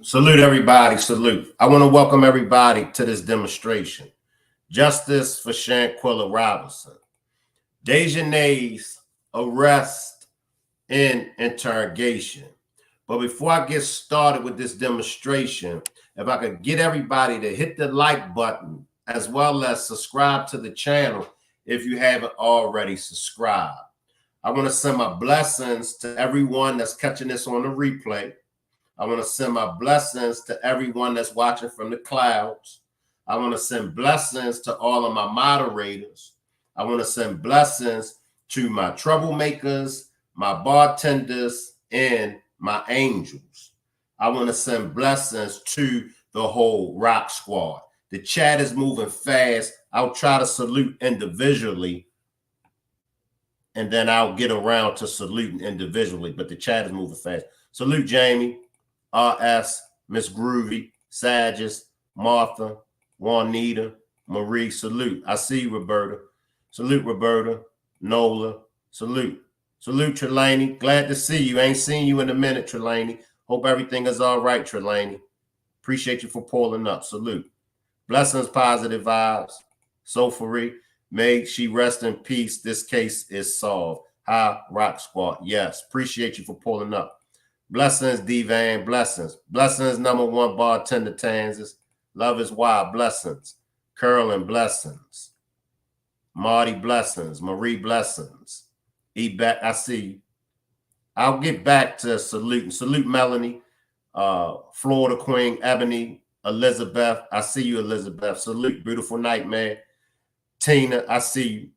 Salute everybody, salute. I want to welcome everybody to this demonstration. Justice for Shanquella Robinson. Daejhanae's arrest and interrogation. But before I get started with this demonstration, if I could get everybody to hit the like button as well as subscribe to the channel if you haven't already subscribed. I want to send my blessings to everyone that's catching this on the replay. I want to send my blessings to everyone that's watching from the clouds. I want to send blessings to all of my moderators. I want to send blessings to my troublemakers, my bartenders, and my angels. I want to send blessings to the whole Rock Squad. The chat is moving fast. I'll try to salute individually, and then I'll get around to saluting individually, but the chat is moving fast. Salute Jamie, RS, Miss Groovy, Sages, Martha, Juanita, Marie, salute. I see you, Roberta. Salute, Roberta, Nola, salute. Salute, Trelani. Glad to see you. Ain't seen you in a minute, Trelani. Hope everything is all right, Trelani. Appreciate you for pulling up. Salute. Blessings, positive vibes. So free. May she rest in peace. This case is solved. Hi, Rock Squad. Yes. Appreciate you for pulling up. Blessings, D-Van, blessings. Blessings, number one, bartender, Tanzas. Love is wild, blessings. Curlin, blessings. Marty, blessings. Marie, blessings. E-Back, I see you. I'll get back to saluting. Salute Melanie, Florida Queen, Ebony, Elizabeth. I see you, Elizabeth. Salute, beautiful night, man. Tina, I see you.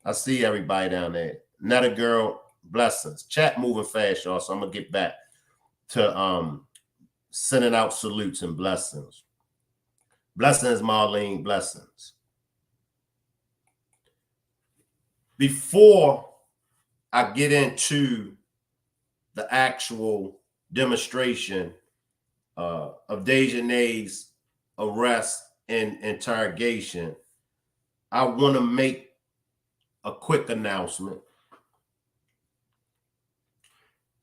I see everybody down there. Netta Girl, blessings. Chat moving fast, y'all, so I'm gonna get back to sending out salutes and blessings. Blessings, Marlene, blessings. Before I get into the actual demonstration of Daejhanae's arrest and interrogation, I want to make a quick announcement.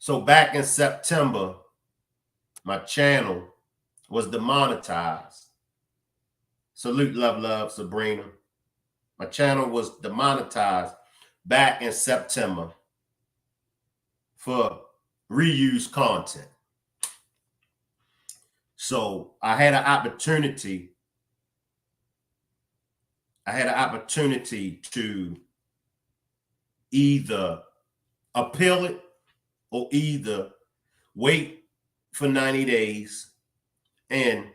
So back in September, my channel was demonetized. Salute, love, Sabrina. My channel was demonetized back in September for reused content. So I had an opportunity to either appeal it or either wait for 90 days and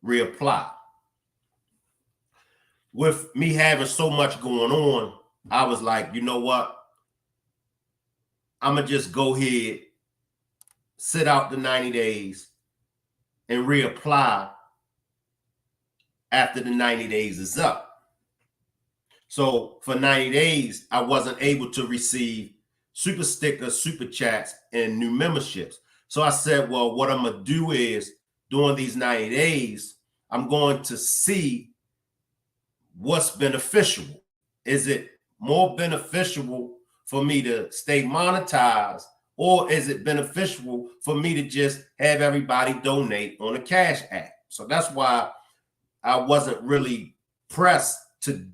reapply. With me having so much going on, I was like, you know what? I'm going to just go ahead, sit out the 90 days, and reapply after the 90 days is up. So for 90 days, I wasn't able to receive super stickers, super chats, and new memberships. So I said, well, what I'm going to do is during these 90 days, I'm going to see what's beneficial. Is it more beneficial for me to stay monetized, or is it beneficial for me to just have everybody donate on a Cash App? So that's why I wasn't really pressed to,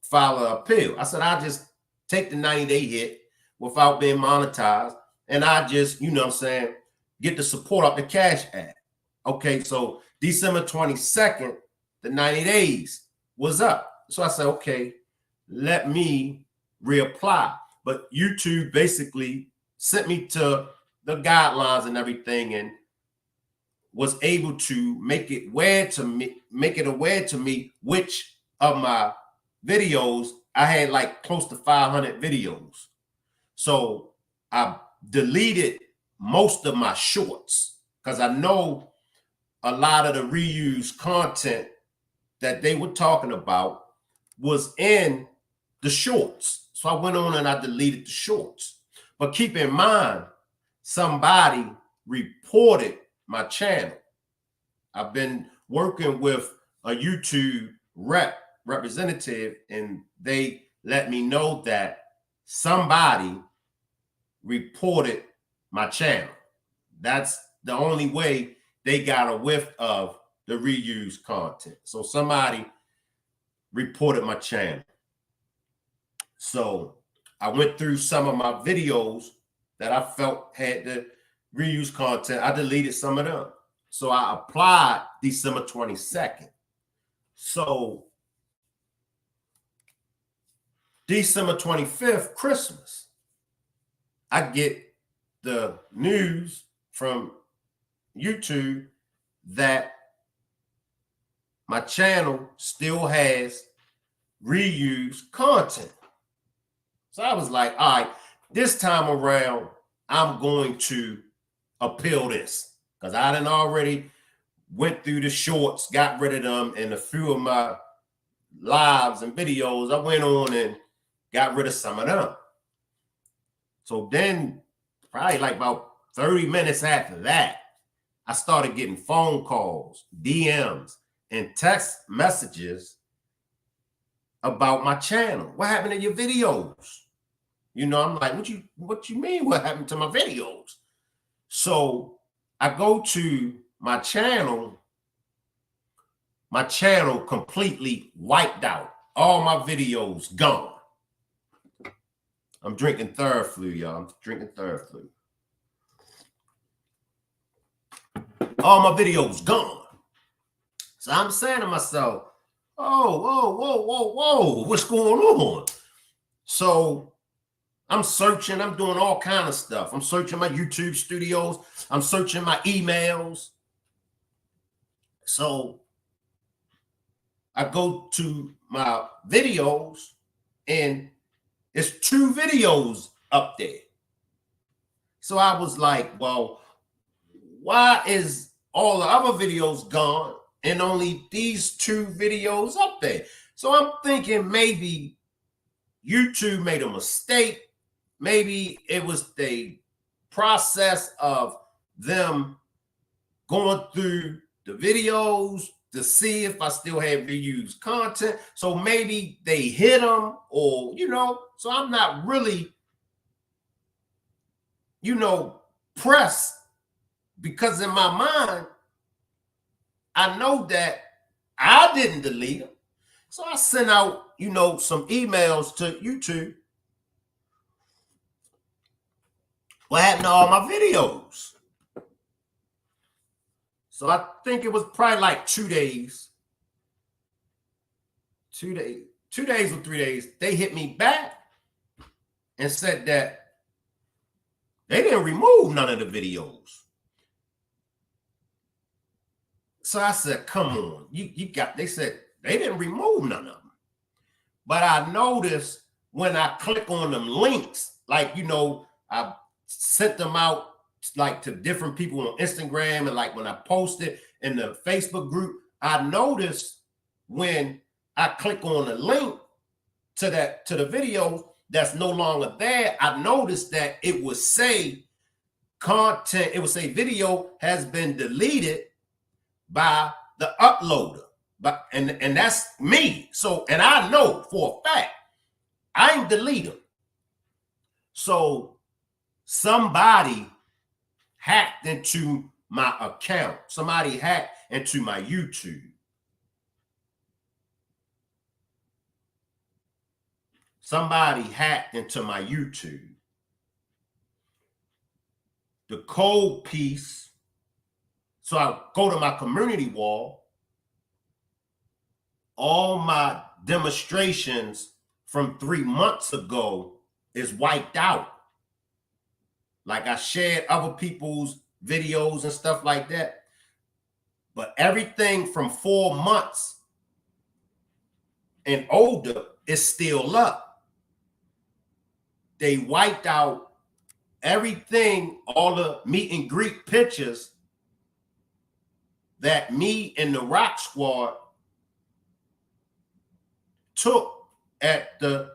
file an appeal. I said, I'll just take the 90-day hit without being monetized, and I just, get the support off the Cash App. Okay, so December 22nd, the 90 days was up. So I said, okay, let me reapply. But YouTube basically sent me to the guidelines and everything, and was able to make it aware to me which of my videos I had, like close to 500 videos. So I deleted most of my shorts because I know a lot of the reused content that they were talking about was in the shorts. So I went on and I deleted the shorts. But keep in mind, somebody reported my channel. I've been working with a YouTube representative, and they let me know that somebody reported my channel. That's the only way they got a whiff of the reused content. So somebody reported my channel. So I went through some of my videos that I felt had the reused content. I deleted some of them. So I applied December 22nd. So December 25th, Christmas, I get the news from YouTube that my channel still has reused content. So I was like, all right, this time around, I'm going to appeal this, because I done already went through the shorts, got rid of them, and a few of my lives and videos, I went on and got rid of some of them. So then probably like about 30 minutes after that, I started getting phone calls, DMs, and text messages about my channel. What happened to your videos? You know, I'm like, what you mean what happened to my videos? So I go to my channel completely wiped out. All my videos gone. I'm drinking third flu, y'all. I'm drinking third flu. All my videos gone. So I'm saying to myself, whoa, what's going on? So I'm searching, I'm doing all kind of stuff. I'm searching my YouTube studios. I'm searching my emails. So I go to my videos and it's 2 videos up there. So I was like, well, why is all the other videos gone and only these 2 videos up there? So I'm thinking maybe YouTube made a mistake. Maybe it was the process of them going through the videos to see if I still have reused content. So maybe they hit them, or, you know, so I'm not really, you know, pressed, because in my mind, I know that I didn't delete them. So I sent out, you know, some emails to YouTube. What happened to all my videos? So I think it was probably like 2 days. 2 days, 2 days or 3 days, they hit me back and said that they didn't remove none of the videos. So I said, come on, you got, they said they didn't remove none of them. But I noticed when I click on them links, like, you know, I sent them out like to different people on Instagram, and like when I posted in the Facebook group, I noticed when I click on the link to the video that's no longer there, I noticed that it would say content, it would say video has been deleted by the uploader. But and that's me. So, and I know for a fact I ain't delete them. So somebody hacked into my account. Somebody hacked into my YouTube. Somebody hacked into my YouTube. The code piece. So I go to my community wall. All my demonstrations from 3 months ago is wiped out. Like I shared other people's videos and stuff like that. But everything from 4 months and older is still up. They wiped out everything, all the meet and greet pictures that me and the Rock Squad took at the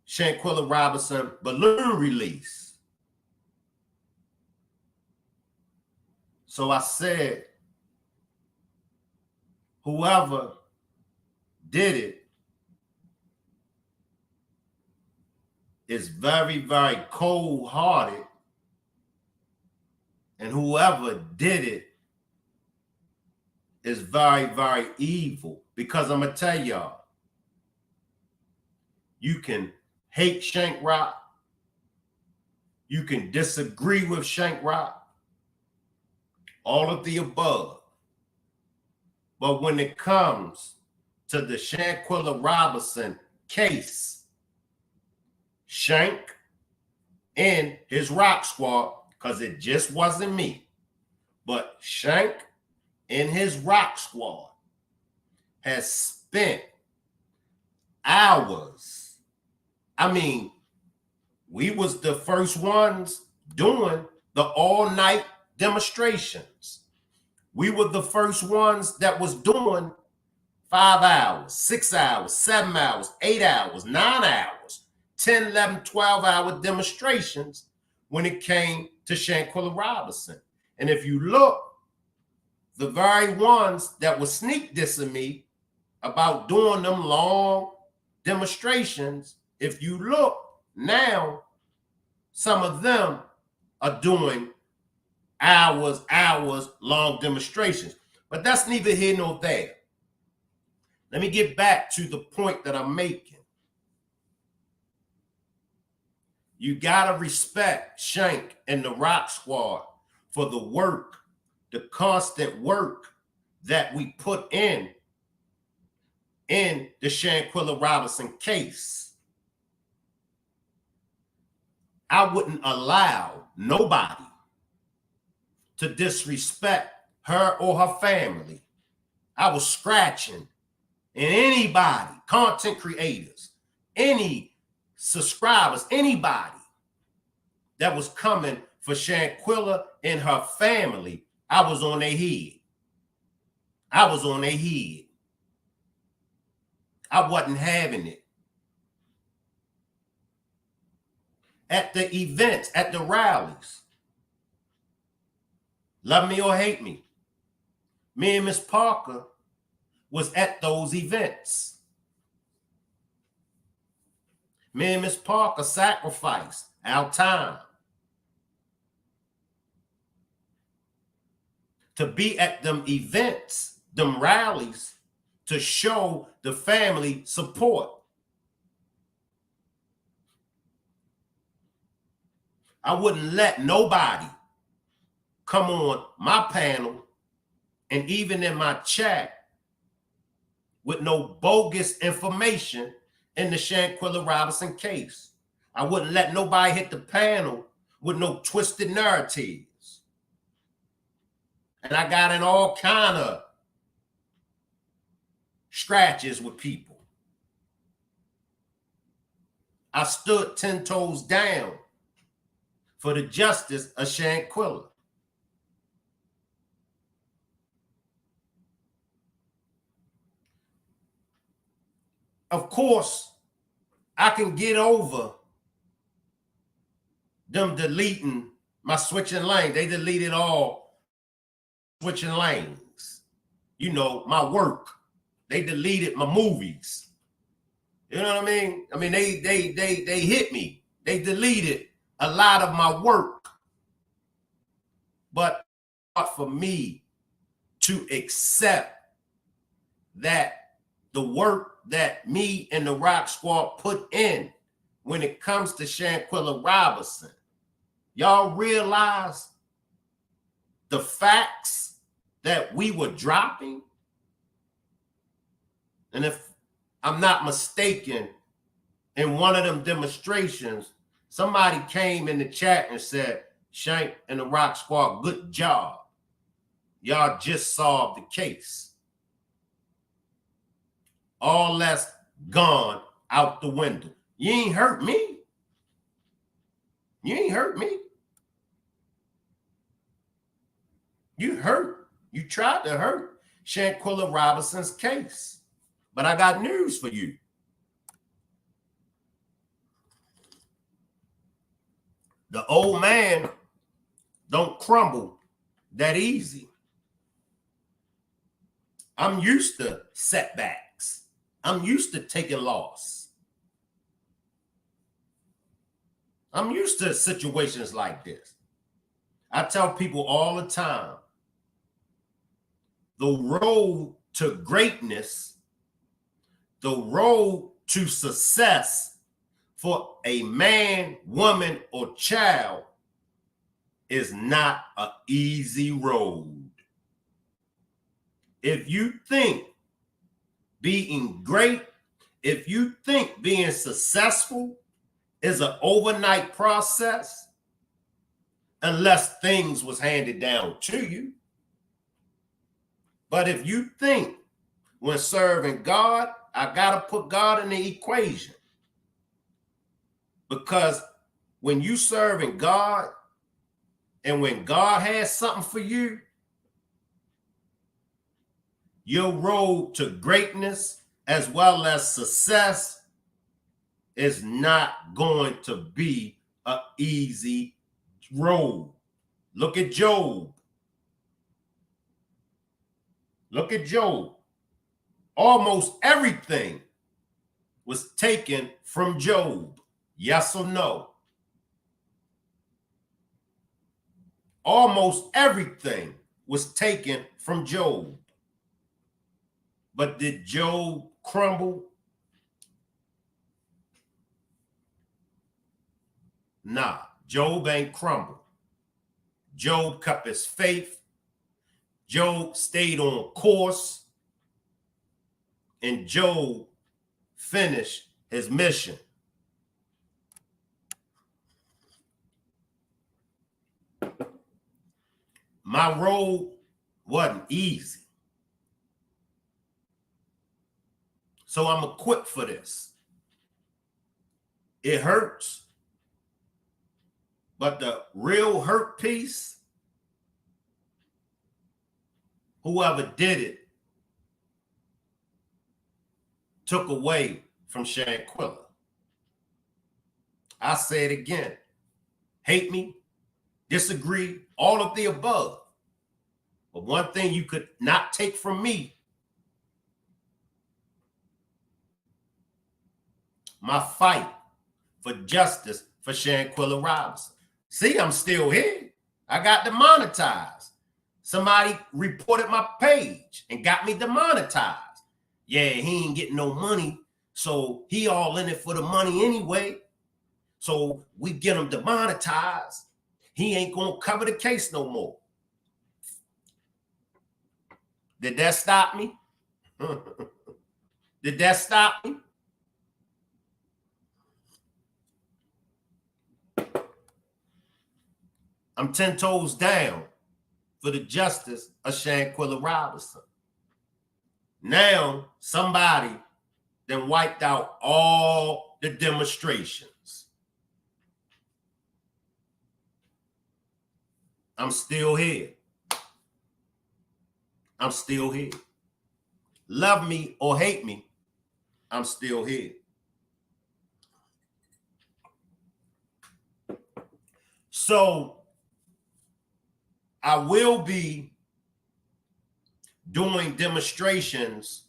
Shanquella Robinson balloon release. So I said, whoever did it is very, very cold-hearted And whoever did it is very, very evil. Because I'm going to tell y'all, you can hate Shank Rock. You can disagree with Shank Rock. All of the above. But when it comes to the Shanquella Robinson case, Shank and his Rock Squad, because it just wasn't me, but Shank and his Rock Squad has spent hours. I mean, we was the first ones doing the all-night demonstrations. We were the first ones that was doing 5 hours, 6 hours, 7 hours, 8 hours, 9 hours, 10, 11, 12-hour demonstrations when it came to Shanquella Robinson. And if you look, the very ones that were sneak dissing me about doing them long demonstrations, if you look now, some of them are doing hours long demonstrations. But that's neither here nor there. Let me get back to the point that I'm making. You got to respect Shank and the Rock Squad for the work, the constant work that we put in the Shanquella Robinson case. I wouldn't allow nobody to disrespect her or her family. I was scratching, and anybody, content creators, any subscribers, anybody that was coming for Shanquella and her family, I was on their head. I was on their head. I wasn't having it. At the events, at the rallies, love me or hate me, me and Miss Parker was at those events. Me and Miss Parker sacrificed our time to be at them events, them rallies, to show the family support. I wouldn't let nobody come on my panel and even in my chat with no bogus information in the Shanquella Robinson case. I wouldn't let nobody hit the panel with no twisted narratives. And I got in all kind of scratches with people. I stood 10 toes down for the justice of Shanquella. Of course, I can get over them deleting my switching lane. They deleted all switching lanes. You know, my work. They deleted my movies. You know what I mean? I mean, they hit me. They deleted a lot of my work. But for me to accept that the work that me and the Rock Squad put in when it comes to Shanquella Robinson, y'all realize the facts that we were dropping? And if I'm not mistaken, in one of them demonstrations, somebody came in the chat and said, Shank and the Rock Squad, good job. Y'all just solved the case. All that's gone out the window. You ain't hurt me. You ain't hurt me. You hurt. You tried to hurt Shanquella Robinson's case. But I got news for you. The old man don't crumble that easy. I'm used to setbacks. I'm used to taking loss. I'm used to situations like this. I tell people all the time, the road to greatness, the road to success for a man, woman, or child is not an easy road. If you think being great, if you think being successful is an overnight process, unless things was handed down to you. But if you think when serving God, I got to put God in the equation. Because when you serving God and when God has something for you, your road to greatness as well as success is not going to be an easy road. Look at Job. Look at Job. Almost everything was taken from Job. Yes or no? Almost everything was taken from Job. But did Job crumble? Nah, Job ain't crumbled. Job kept his faith. Job stayed on course. And Job finished his mission. My road wasn't easy. So I'm equipped for this. It hurts. But the real hurt piece, whoever did it took away from Shanquella. I say it again. Hate me, disagree, all of the above. But one thing you could not take from me, my fight for justice for Shanquella Robinson. See, I'm still here. I got demonetized. Somebody reported my page and got me demonetized. Yeah, he ain't getting no money, so he all in it for the money anyway. So we get him demonetized. He ain't gonna cover the case no more. Did that stop me? Did that stop me? I'm 10 toes down for the justice of Shanquella Robinson. Now somebody then wiped out all the demonstrations. I'm still here. I'm still here. Love me or hate me, I'm still here. So I will be doing demonstrations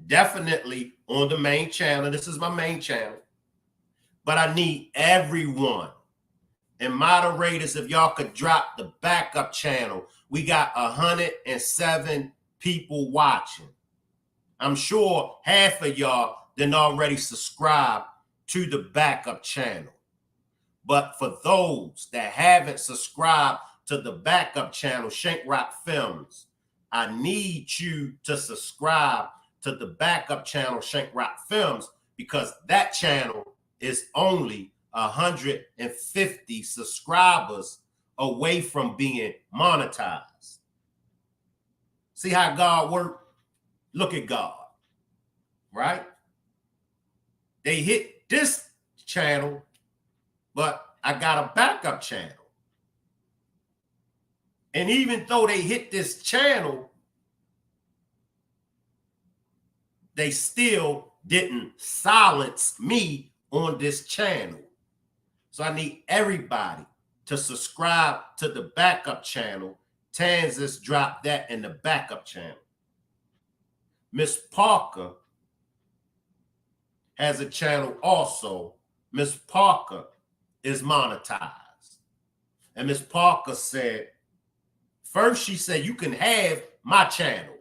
definitely on the main channel. This is my main channel. But I need everyone. And moderators, if y'all could drop the backup channel. We got 107 people watching. I'm sure half of y'all didn't already subscribe to the backup channel. But for those that haven't subscribed to the backup channel, Shank Rock Films, I need you to subscribe to the backup channel, Shank Rock Films, because that channel is only 150 subscribers away from being monetized. See how God works? Look at God, right? They hit this channel, but I got a backup channel. And even though they hit this channel, they still didn't silence me on this channel. So I need everybody to subscribe to the backup channel. Tanzas dropped that in the backup channel. Miss Parker has a channel also. Miss Parker is monetized. And Miss Parker said, first she said, you can have my channel.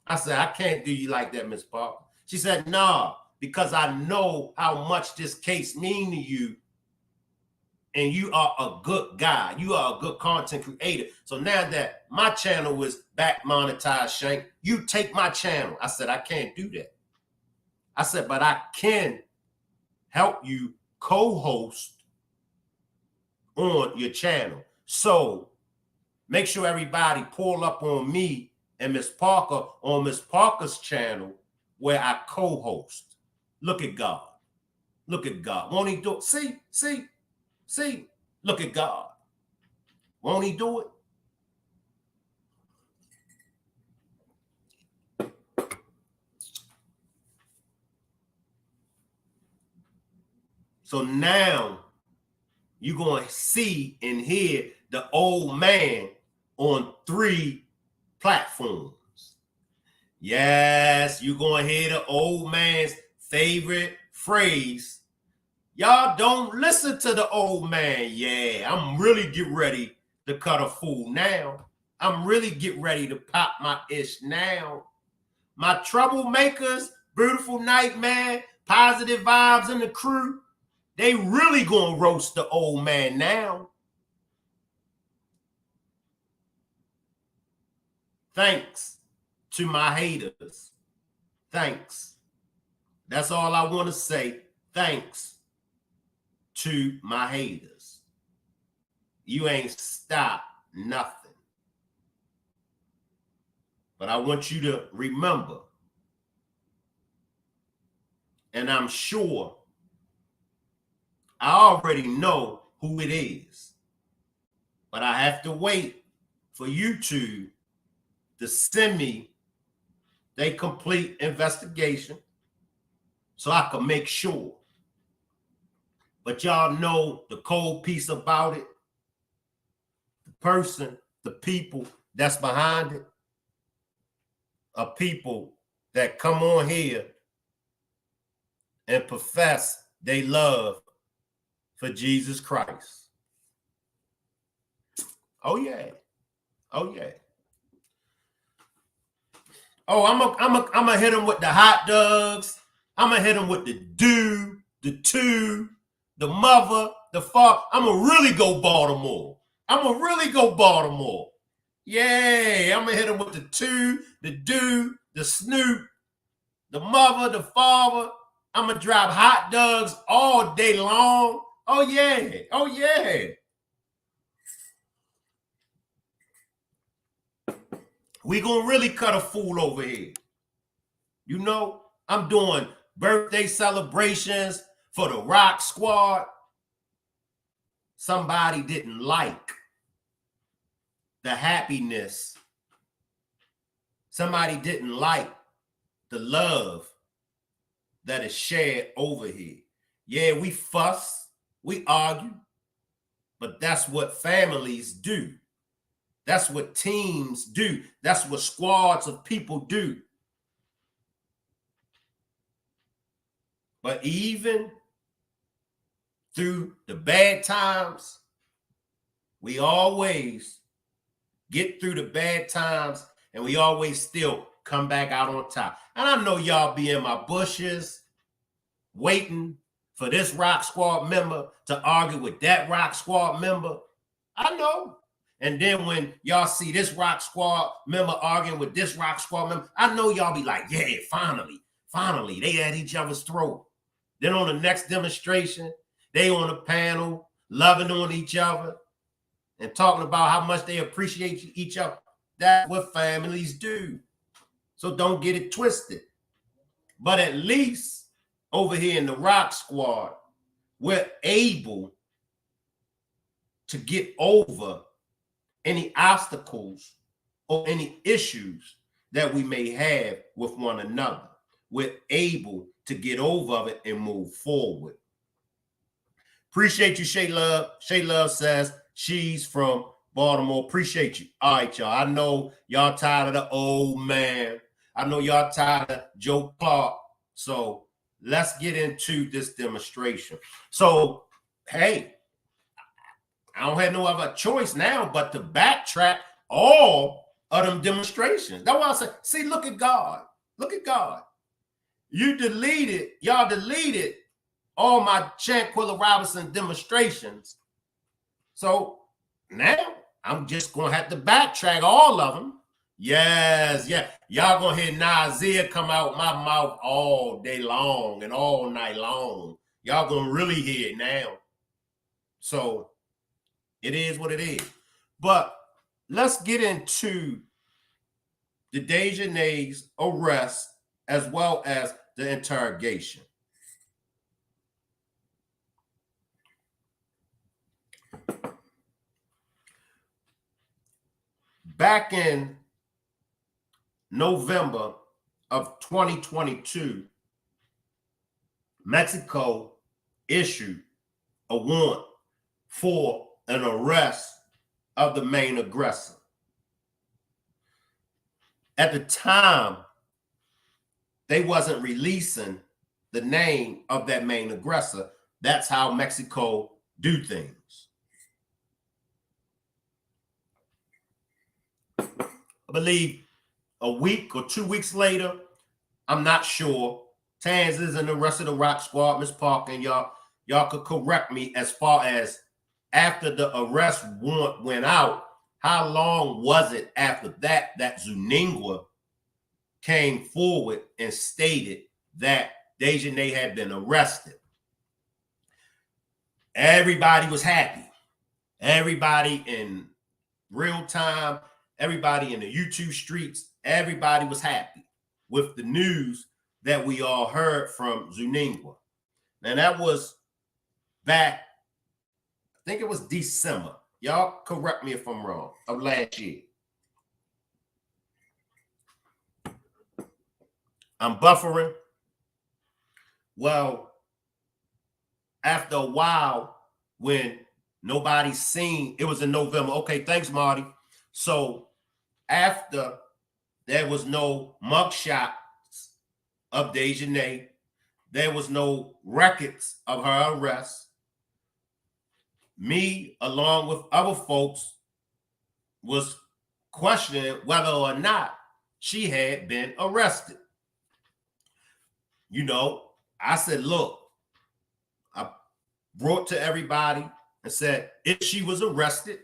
I said, I can't do you like that, Miss Parker. She said, nah, because I know how much this case means to you. And you are a good guy. You are a good content creator. So now that my channel is back monetized, Shank, you take my channel. I said, I can't do that. I said, but I can help you co-host on your channel. So make sure everybody pull up on me and Miss Parker on Miss Parker's channel where I co-host. Look at God. Look at God. Won't he do it? See, look at God. Won't he do it? So now you're going to see and hear the old man on 3 platforms. Yes, you're going to hear the old man's favorite phrase. Y'all don't listen to the old man. Yeah, I'm really getting ready to cut a fool now. I'm really getting ready to pop my ish now. My troublemakers, beautiful night, man, positive vibes in the crew, they really gonna roast the old man now. Thanks to my haters. Thanks. That's all I want to say. Thanks to my haters. You ain't stopped nothing. But I want you to remember, and I'm sure I already know who it is, but I have to wait for YouTube to send me their complete investigation so I can make sure. But y'all know the cold piece about it. The person, the people that's behind it are people that come on here and profess they love for Jesus Christ. Oh yeah. Oh yeah. Oh, I'm gonna hit them with the hot dogs. I'm gonna hit them with the the two, the mother, the fuck. I'm gonna really go Baltimore. I'm gonna really go Baltimore. Yeah, I'm gonna hit them with the two, the the snoop, the mother, the father. I'm gonna drop hot dogs all day long. Oh yeah, oh yeah. We gonna really cut a fool over here. You know, I'm doing birthday celebrations for the Rock Squad. Somebody didn't like the happiness. Somebody didn't like the love that is shared over here. Yeah, we fuss, we argue, but that's what families do. That's what teams do. That's what squads of people do. But even through the bad times, we always get through the bad times and we always still come back out on top. And I know y'all be in my bushes waiting for this Rock Squad member to argue with that Rock Squad member. I know. And then when y'all see this Rock Squad member arguing with this Rock Squad member, I know y'all be like, yeah, finally, they at each other's throat. Then on the next demonstration, they on the panel, loving on each other and talking about how much they appreciate each other. That's what families do. So don't get it twisted. But at least over here in the Rock Squad, we're able to get over any obstacles or any issues that we may have with one another. We're able to get over it and move forward. Appreciate you, Shay Love. Shay Love says she's from Baltimore. Appreciate you. All right, y'all. I know y'all tired of the old man. I know y'all tired of Joe Clark. So let's get into this demonstration. So, hey, I don't have no other choice now but to backtrack all of them demonstrations. That's why I say, see, look at God. Look at God. Y'all deleted all my Shanquella Robinson demonstrations. So now I'm just going to have to backtrack all of them. Yes, yeah. Y'all going to hear Nazir come out my mouth all day long and all night long. Y'all going to really hear it now. So it is what it is. But let's get into the Daejhanae's arrest as well as the interrogation. Back in November of 2022, Mexico issued a warrant for an arrest of the main aggressor. At the time, they wasn't releasing the name of that main aggressor. That's how Mexico do things. I believe a week or 2 weeks later, I'm not sure, Tanzas and the rest of the Rock Squad, Miss Parker, and y'all could correct me as far as after the arrest warrant went out, how long was it after that Zuningua came forward and stated that Daejhanae had been arrested? Everybody was happy. Everybody in real time, everybody in the YouTube streets, everybody was happy with the news that we all heard from Zuningua. Now that was back, I think it was December. Y'all correct me if I'm wrong, of last year. I'm buffering. Well, after a while, when nobody's seen, it was in November. Okay, thanks, Marty. So after there was no mugshots of Daejhanae, there was no records of her arrest. Me, along with other folks, was questioning whether or not she had been arrested. You know, I said, look, I brought to everybody and said, if she was arrested,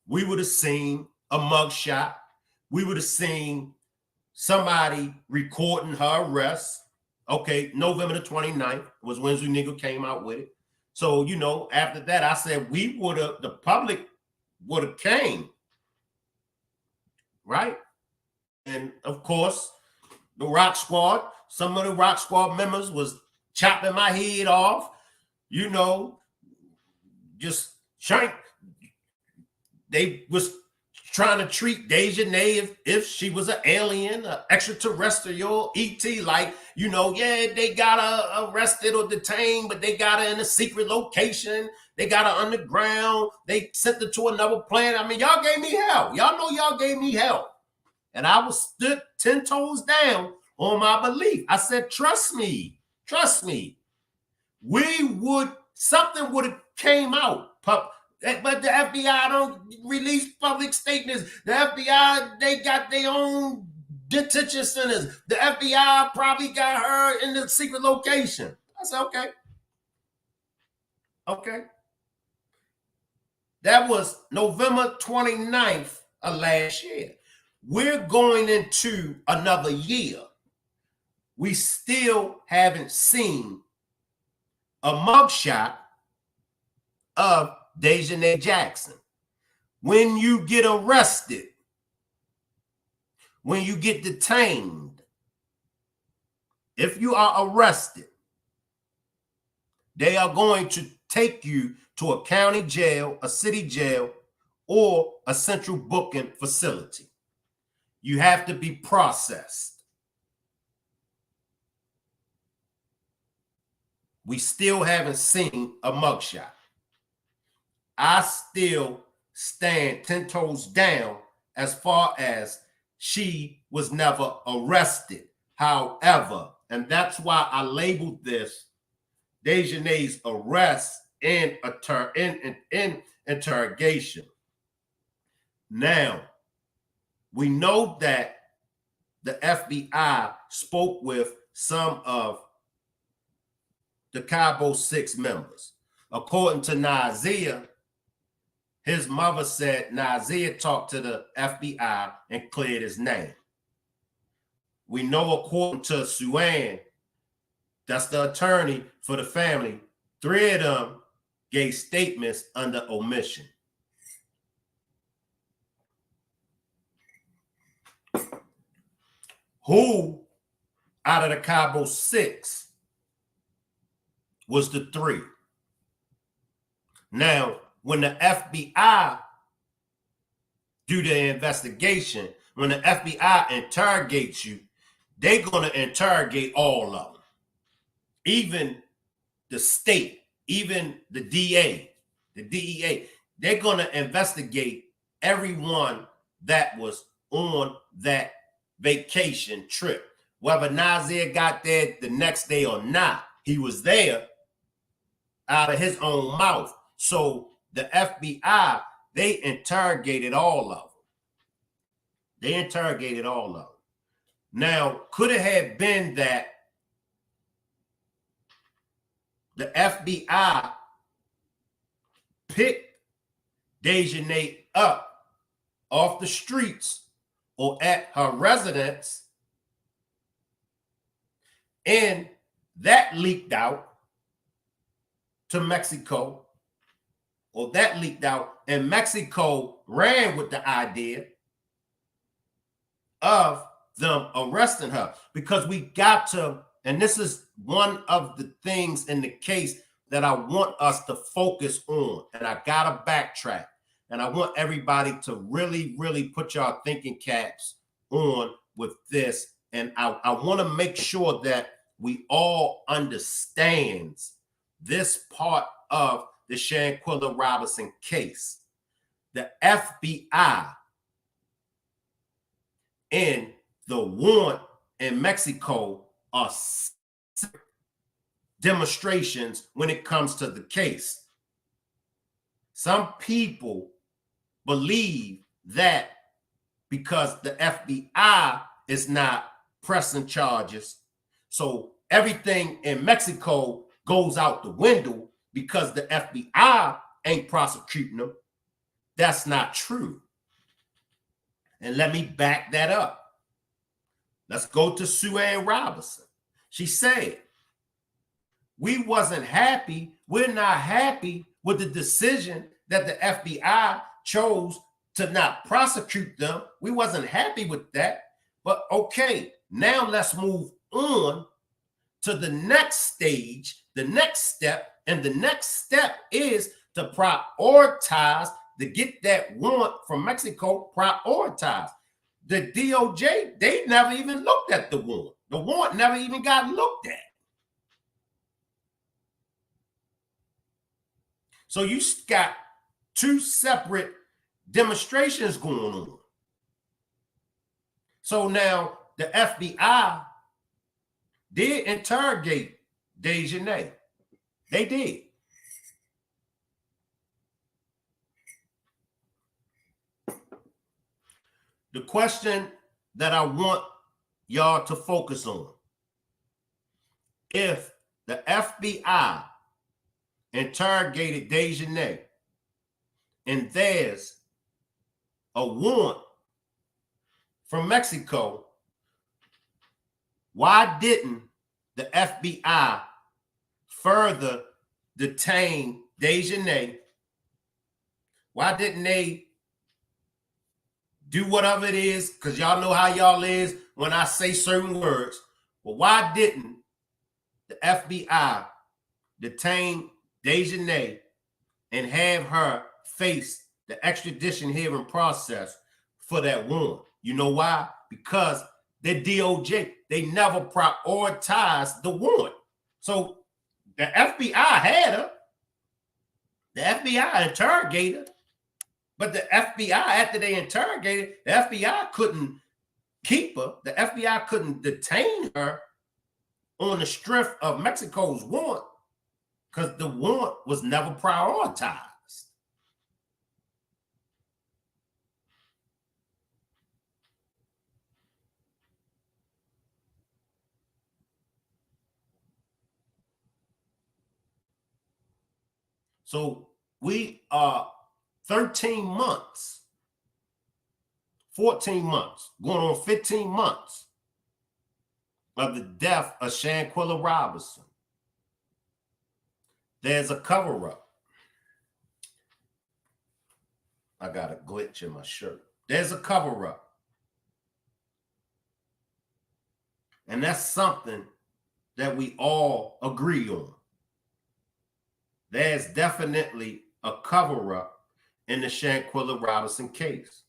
we would have seen a mugshot. We would have seen somebody recording her arrest. Okay, November the 29th was when Zuniga came out with it. So, you know, after that, I said the public would have came, right? And of course, the Rock Squad, some of the Rock Squad members was chopping my head off, you know, just trying. They was trying to treat Daejhanae if she was an alien, an extraterrestrial, ET, like, you know, yeah, they got her arrested or detained, but they got her in a secret location. They got her underground. They sent her to another planet. I mean, y'all gave me hell. Y'all know y'all gave me hell. And I was stood 10 toes down on my belief. I said, trust me. Something would have came out. But the FBI don't release public statements. The FBI, they got their own detention centers. The FBI probably got her in the secret location. I said, okay. That was November 29th of last year. We're going into another year. We still haven't seen a mugshot of Daejhanae Jackson. When you get arrested, when you get detained, if you are arrested, they are going to take you to a county jail, a city jail, or a central booking facility. You have to be processed. We still haven't seen a mugshot. I still stand 10 toes down as far as she was never arrested. However, and that's why I labeled this Daejhanae's arrest in interrogation. Now, we know that the FBI spoke with some of the Cabo 6 members. According to Nazia, his mother said Nazia talked to the FBI and cleared his name. We know, according to Suan, that's the attorney for the family, 3 of them gave statements under omission. Who out of the Cabo 6 was the 3? Now, when the FBI do the investigation, when the FBI interrogates you, they're going to interrogate all of them. Even the state, even the DA, the DEA, they're going to investigate everyone that was on that vacation trip. Whether Nazir got there the next day or not, he was there out of his own mouth. So the FBI, they interrogated all of them. They interrogated all of them. Now, could it have been that the FBI picked Daejhanae up off the streets or at her residence, and that leaked out to Mexico, or that leaked out, and Mexico ran with the idea of them arresting her? Because we got to, and this is one of the things in the case that I want us to focus on, and I gotta backtrack, and I want everybody to really, really put your thinking caps on with this, and I want to make sure that we all understands this part of the Shanquella Robinson case. The FBI and the warrant in Mexico are demonstrations when it comes to the case. Some people believe that because the FBI is not pressing charges, so everything in Mexico goes out the window because the FBI ain't prosecuting them. That's not true. And let me back that up. Let's go to Sue Robinson. She said, we wasn't happy. We're not happy with the decision that the FBI chose to not prosecute them. We wasn't happy with that. But okay, now let's move on to the next stage, the next step. And the next step is to prioritize, to get that warrant from Mexico prioritized. The DOJ, they never even looked at the warrant. The warrant never even got looked at. So you got 2 separate demonstrations going on. So now the FBI did interrogate Daejhanae. They did. The question that I want y'all to focus on, if the FBI interrogated Daejhanae and there's a warrant from Mexico, why didn't the FBI further detain Daejhanae? Why didn't they do whatever it is? Because y'all know how y'all is when I say certain words. Well, why didn't the FBI detain Daejhanae and have her face the extradition hearing process for that warrant? You know why? Because the DOJ, they never prioritized the warrant. So the FBI had her. The FBI interrogated her. But the FBI, after they interrogated, the FBI couldn't keep her. The FBI couldn't detain her on the strength of Mexico's warrant, because the warrant was never prioritized. So we are 13 months, 14 months, going on 15 months of the death of Shanquella Robinson. There's a cover-up. I got a glitch in my shirt. There's a cover-up. And that's something that we all agree on. There's definitely a cover-up in the Shanquella Robinson case.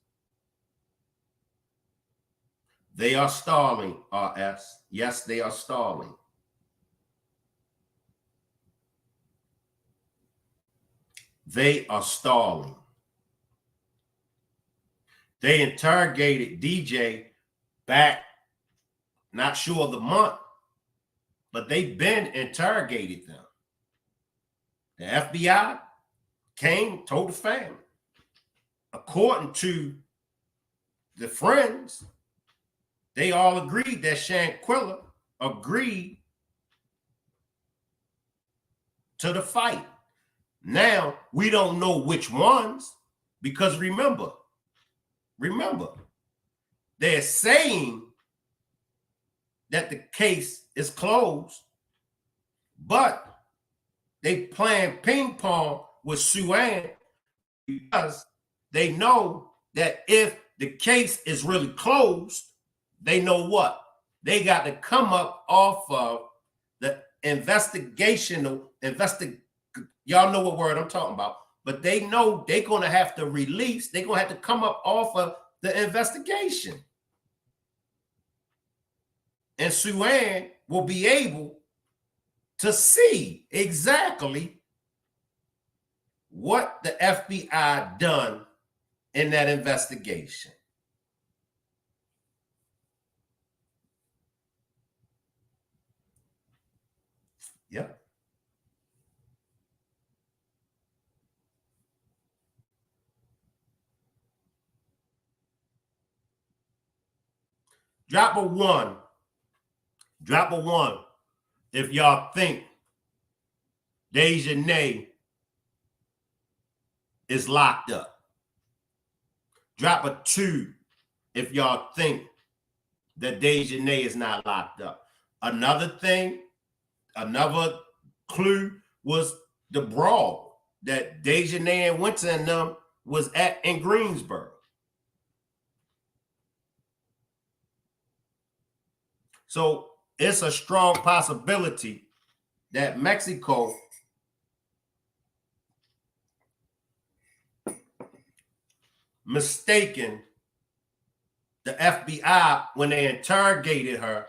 They are stalling, RS. Yes, they are stalling. They are stalling. They interrogated DJ back, not sure of the month, but they've been interrogated them. The FBI came, told the family. According to the friends, they all agreed that Shanquella agreed to the fight. Now, we don't know which ones, because remember, they're saying that the case is closed, but they playing ping pong with Sue-Ann because they know that if the case is really closed, they know what? They got to come up off of the y'all know what word I'm talking about, but they know they're going to have to release, they're going to have to come up off of the investigation. And Sue-Ann will be able to see exactly what the FBI done in that investigation. Yeah. Drop a one if y'all think Daejhanae is locked up. Drop a 2 if y'all think that Daejhanae is not locked up. Another thing, another clue was the brawl that Daejhanae and Winter and them was at in Greensboro. So it's a strong possibility that Mexico mistaken the FBI when they interrogated her.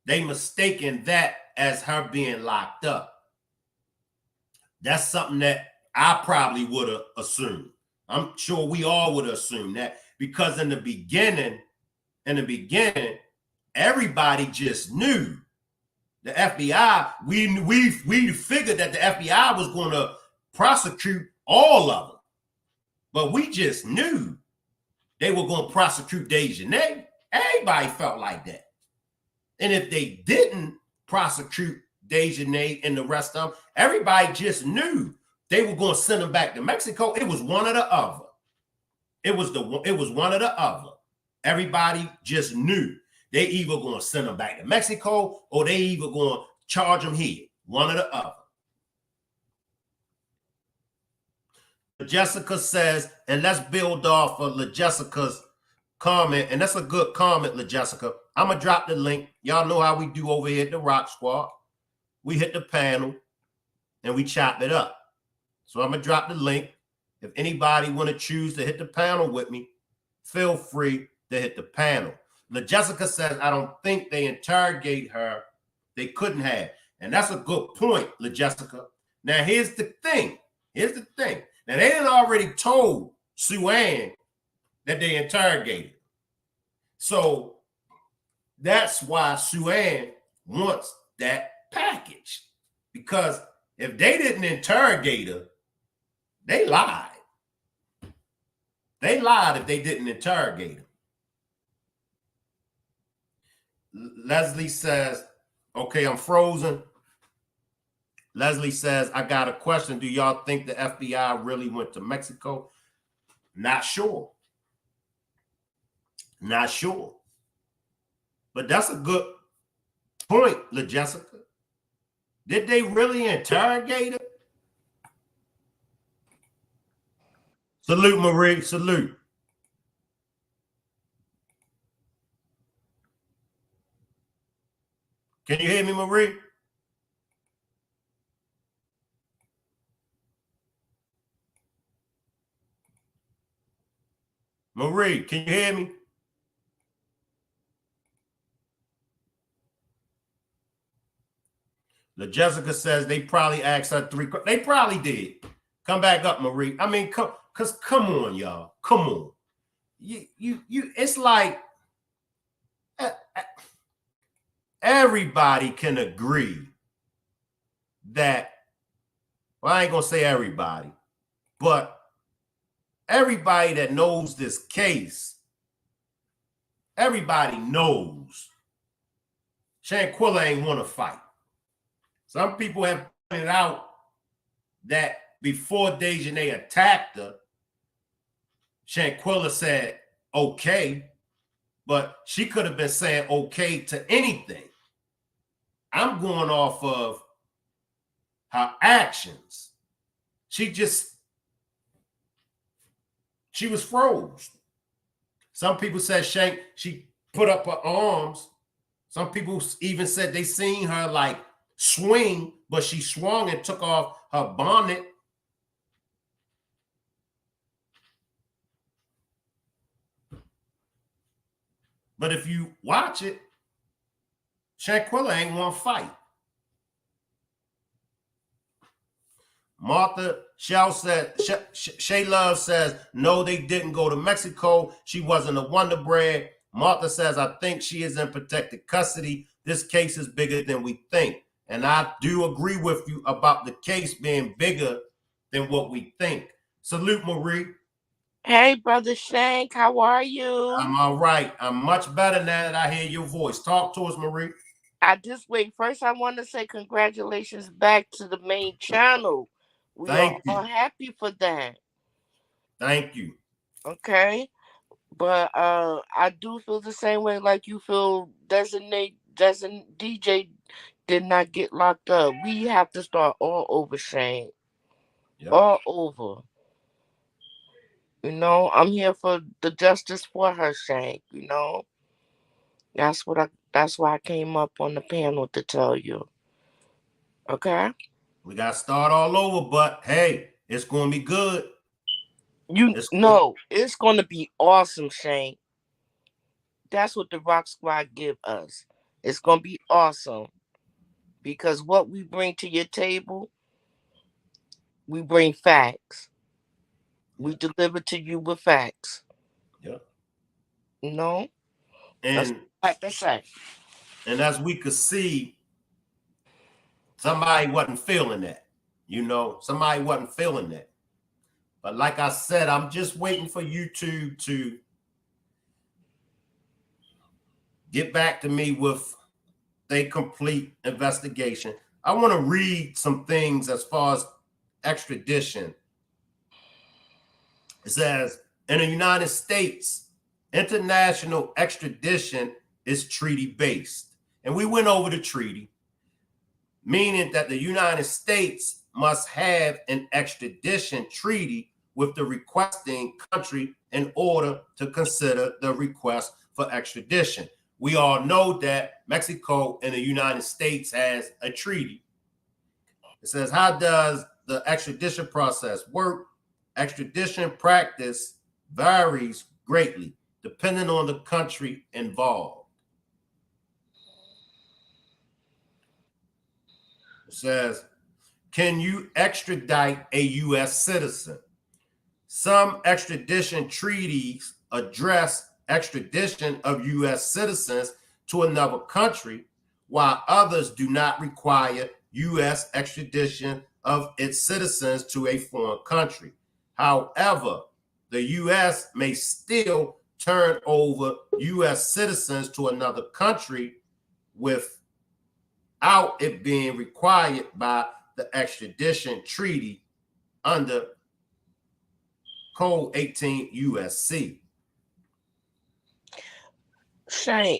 They mistaken that as her being locked up. That's something that I probably would have assumed. I'm sure we all would have assumed that, because in the beginning, everybody just knew the FBI. We figured that the FBI was going to prosecute all of them, but we just knew they were going to prosecute Daejhanae. Everybody felt like that. And if they didn't prosecute Daejhanae and the rest of them, everybody just knew they were going to send them back to Mexico. It was one or the other. It was one or the other. Everybody just knew they either going to send them back to Mexico or they either going to charge them here. One or the other. Jessica says, and let's build off of LaJessica's comment, and that's a good comment, LaJessica. I'm going to drop the link. Y'all know how we do over here at the Rock Squad. We hit the panel and we chop it up. So I'm going to drop the link. If anybody want to choose to hit the panel with me, feel free to hit the panel. LaJessica says, I don't think they interrogate her. They couldn't have. And that's a good point, LaJessica. Now, here's the thing. Now, they had already told Sue-Ann that they interrogated. So that's why Sue-Ann wants that package, because If they didn't interrogate her, they lied. They lied if they didn't interrogate her. Leslie says, okay, I'm frozen. Leslie says, I got a question. Do y'all think the FBI really went to Mexico? Not sure. Not sure. But that's a good point, LaJessica. Did they really interrogate her? Salute, Marie. Salute. Can you hear me, Marie? Marie, can you hear me? LaJessica says they probably asked her 3 questions. They probably did. Come back up, Marie. I mean, come on, y'all. Come on. It's like everybody can agree that, well, I ain't gonna say everybody, but everybody that knows this case, everybody knows Shanquella ain't want to fight. Some people have pointed out that before Daejhanae attacked her, Shanquella said okay, but she could have been saying okay to anything. I'm going off of her actions. She was froze. Some people said she put up her arms. Some people even said they seen her like swing, but she swung and took off her bonnet. But if you watch it, Shanquella ain't want to fight. Martha Shell said, Shay Love says, no, they didn't go to Mexico. She wasn't a Wonder Bread. Martha says, I think she is in protected custody. This case is bigger than we think. And I do agree with you about the case being bigger than what we think. Salute, Marie. Hey, Brother Shank, how are you? I'm all right. I'm much better now that I hear your voice. Talk to us, Marie. I just wait. First, I want to say congratulations back to the main channel. We are all happy for that. Thank you. Okay. But I do feel the same way like you feel. DJ did not get locked up. We have to start all over, Shane. Yep. All over. You know, I'm here for the justice for her, Shank. You know, that's why I came up on the panel to tell you. Okay. We got to start all over, but hey, it's going to be good. It's going to be awesome, Shane. That's what the Rock Squad give us. It's going to be awesome because what we bring to your table, we bring facts. We deliver to you with facts. Yep. No. And that's right. And as we could see, somebody wasn't feeling that. You know, somebody wasn't feeling that. But like I said, I'm just waiting for YouTube to get back to me with a complete investigation. I want to read some things as far as extradition. It says, in the United States, international extradition is treaty-based. And we went over the treaty, meaning that the United States must have an extradition treaty with the requesting country in order to consider the request for extradition. We all know that Mexico and the United States has a treaty. It says, how does the extradition process work? Extradition practice varies greatly depending on the country involved. It says, can you extradite a U.S. citizen? Some extradition treaties address extradition of U.S. citizens to another country, while others do not require U.S. extradition of its citizens to a foreign country. However, the U.S. may still turn over U.S. citizens to another country without it being required by the extradition treaty under Code 18 USC. Shane,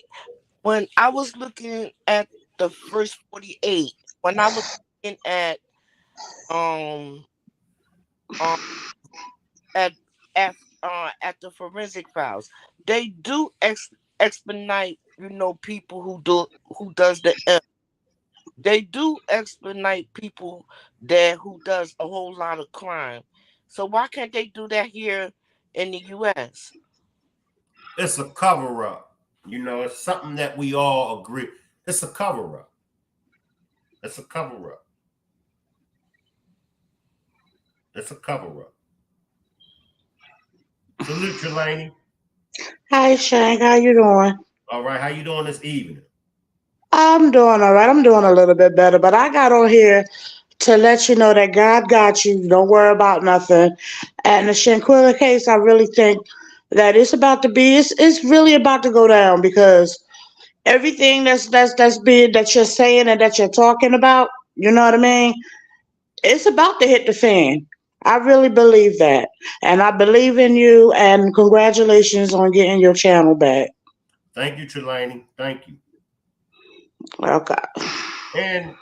when I was looking at the first 48, when I was looking um um at at the forensic files, they do expedite, people who does the they do expedite people there who does a whole lot of crime. So why can't they do that here in the U.S.? It's a cover up. It's something that we all agree. It's a cover up. It's a cover up. It's a cover up. Salute, Trelani. Hi, Shank. How you doing? All right, how you doing this evening? I'm doing all right. I'm doing a little bit better, but I got on here to let you know that God got you. Don't worry about nothing. And the Shanquella case, I really think that it's about to be. It's really about to go down because everything that's being that you're saying and that you're talking about, you know what I mean? It's about to hit the fan. I really believe that, and I believe in you. And congratulations on getting your channel back. Thank you, Trelani. Thank you. Okay. And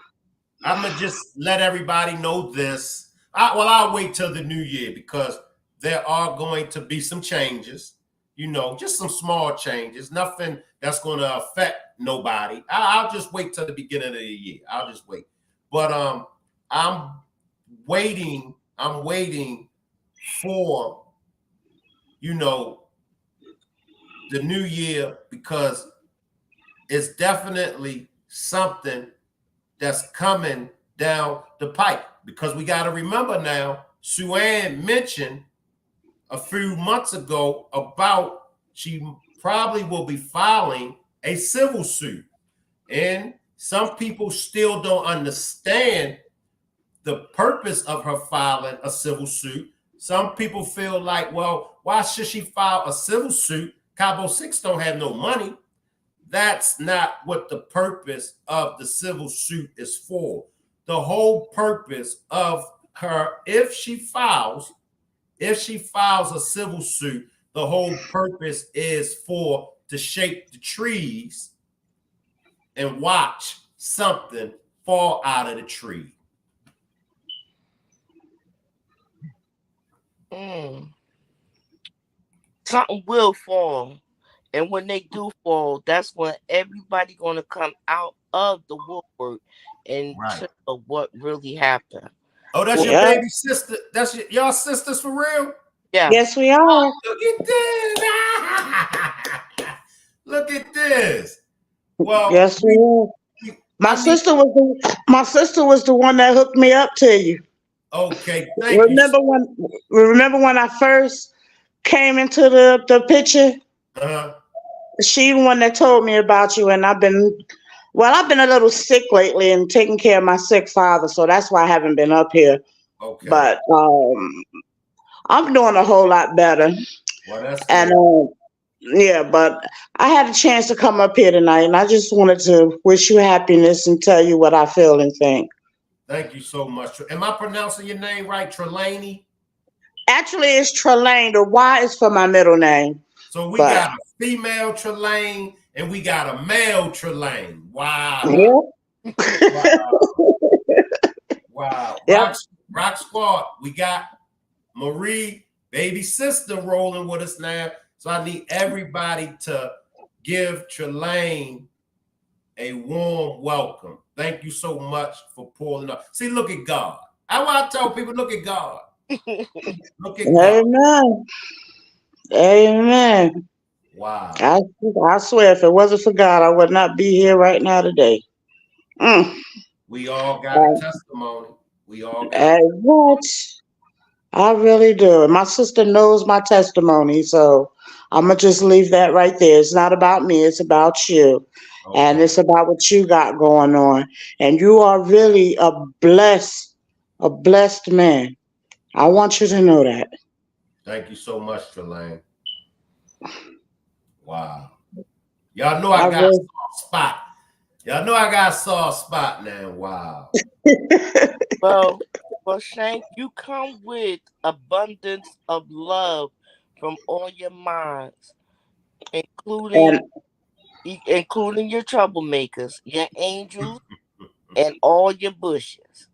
I'm gonna just let everybody know this. I'll wait till the new year because there are going to be some changes. Just some small changes. Nothing that's going to affect nobody. I'll just wait till the beginning of the year. I'll just wait. But I'm waiting. I'm waiting for the new year because it's definitely something that's coming down the pipe. Because we got to remember now, Sue-Ann mentioned a few months ago about she probably will be filing a civil suit. And some people still don't understand the purpose of her filing a civil suit. Some people feel like, well, why should she file a civil suit? Cabo 6 don't have no money. That's not what the purpose of the civil suit is for. The whole purpose of her, if she files a civil suit, the whole purpose is for to shake the trees and watch something fall out of the tree. Something will fall. And when they do fall, that's when everybody gonna come out of the woodwork and Right. tell what really happened. Oh, that's your Yeah. baby sister. That's y'all sisters for real? Yeah. Yes, we are. Look at this. Look at this. Well, Yes, we are. My I need. sister was the one that hooked me up to you. Okay, thank you. Remember when I first came into the picture? Uh-huh. She the one that told me about you, and I've been a little sick lately and taking care of my sick father, so that's why I haven't been up here. Okay. But I'm doing a whole lot better, Well, that's and good. yeah. But I had a chance to come up here tonight, and I just wanted to wish you happiness and tell you what I feel and think. Thank you so much. Am I pronouncing your name right, Trelani? Actually, it's Trelane. The Y is for my middle name. So we But got a female Trelane and we got a male Trelane. Wow. yeah, Wow. Wow. yep. Rock Squad, we got Marie, baby sister, rolling with us now. So I need everybody to give Trelane a warm welcome. Thank you so much for pulling up. See, look at God. I want to tell people, look at God. Look at God. Amen. Amen. Wow. I swear, if it wasn't for God, I would not be here right now today. Mm. We all got a testimony. We all got a What? I really do. And my sister knows my testimony, so I'm gonna just leave that right there. It's not about me, it's about you. and Okay. it's about what you got going on. And you are really a blessed man. I want you to know that. Thank you so much, Trelane. Wow. Y'all know I I got a really, soft spot. Y'all know I got a soft spot now. Wow. Well, Shank, you come with abundance of love from all your minds, including and including your troublemakers, your angels, and all your bushes.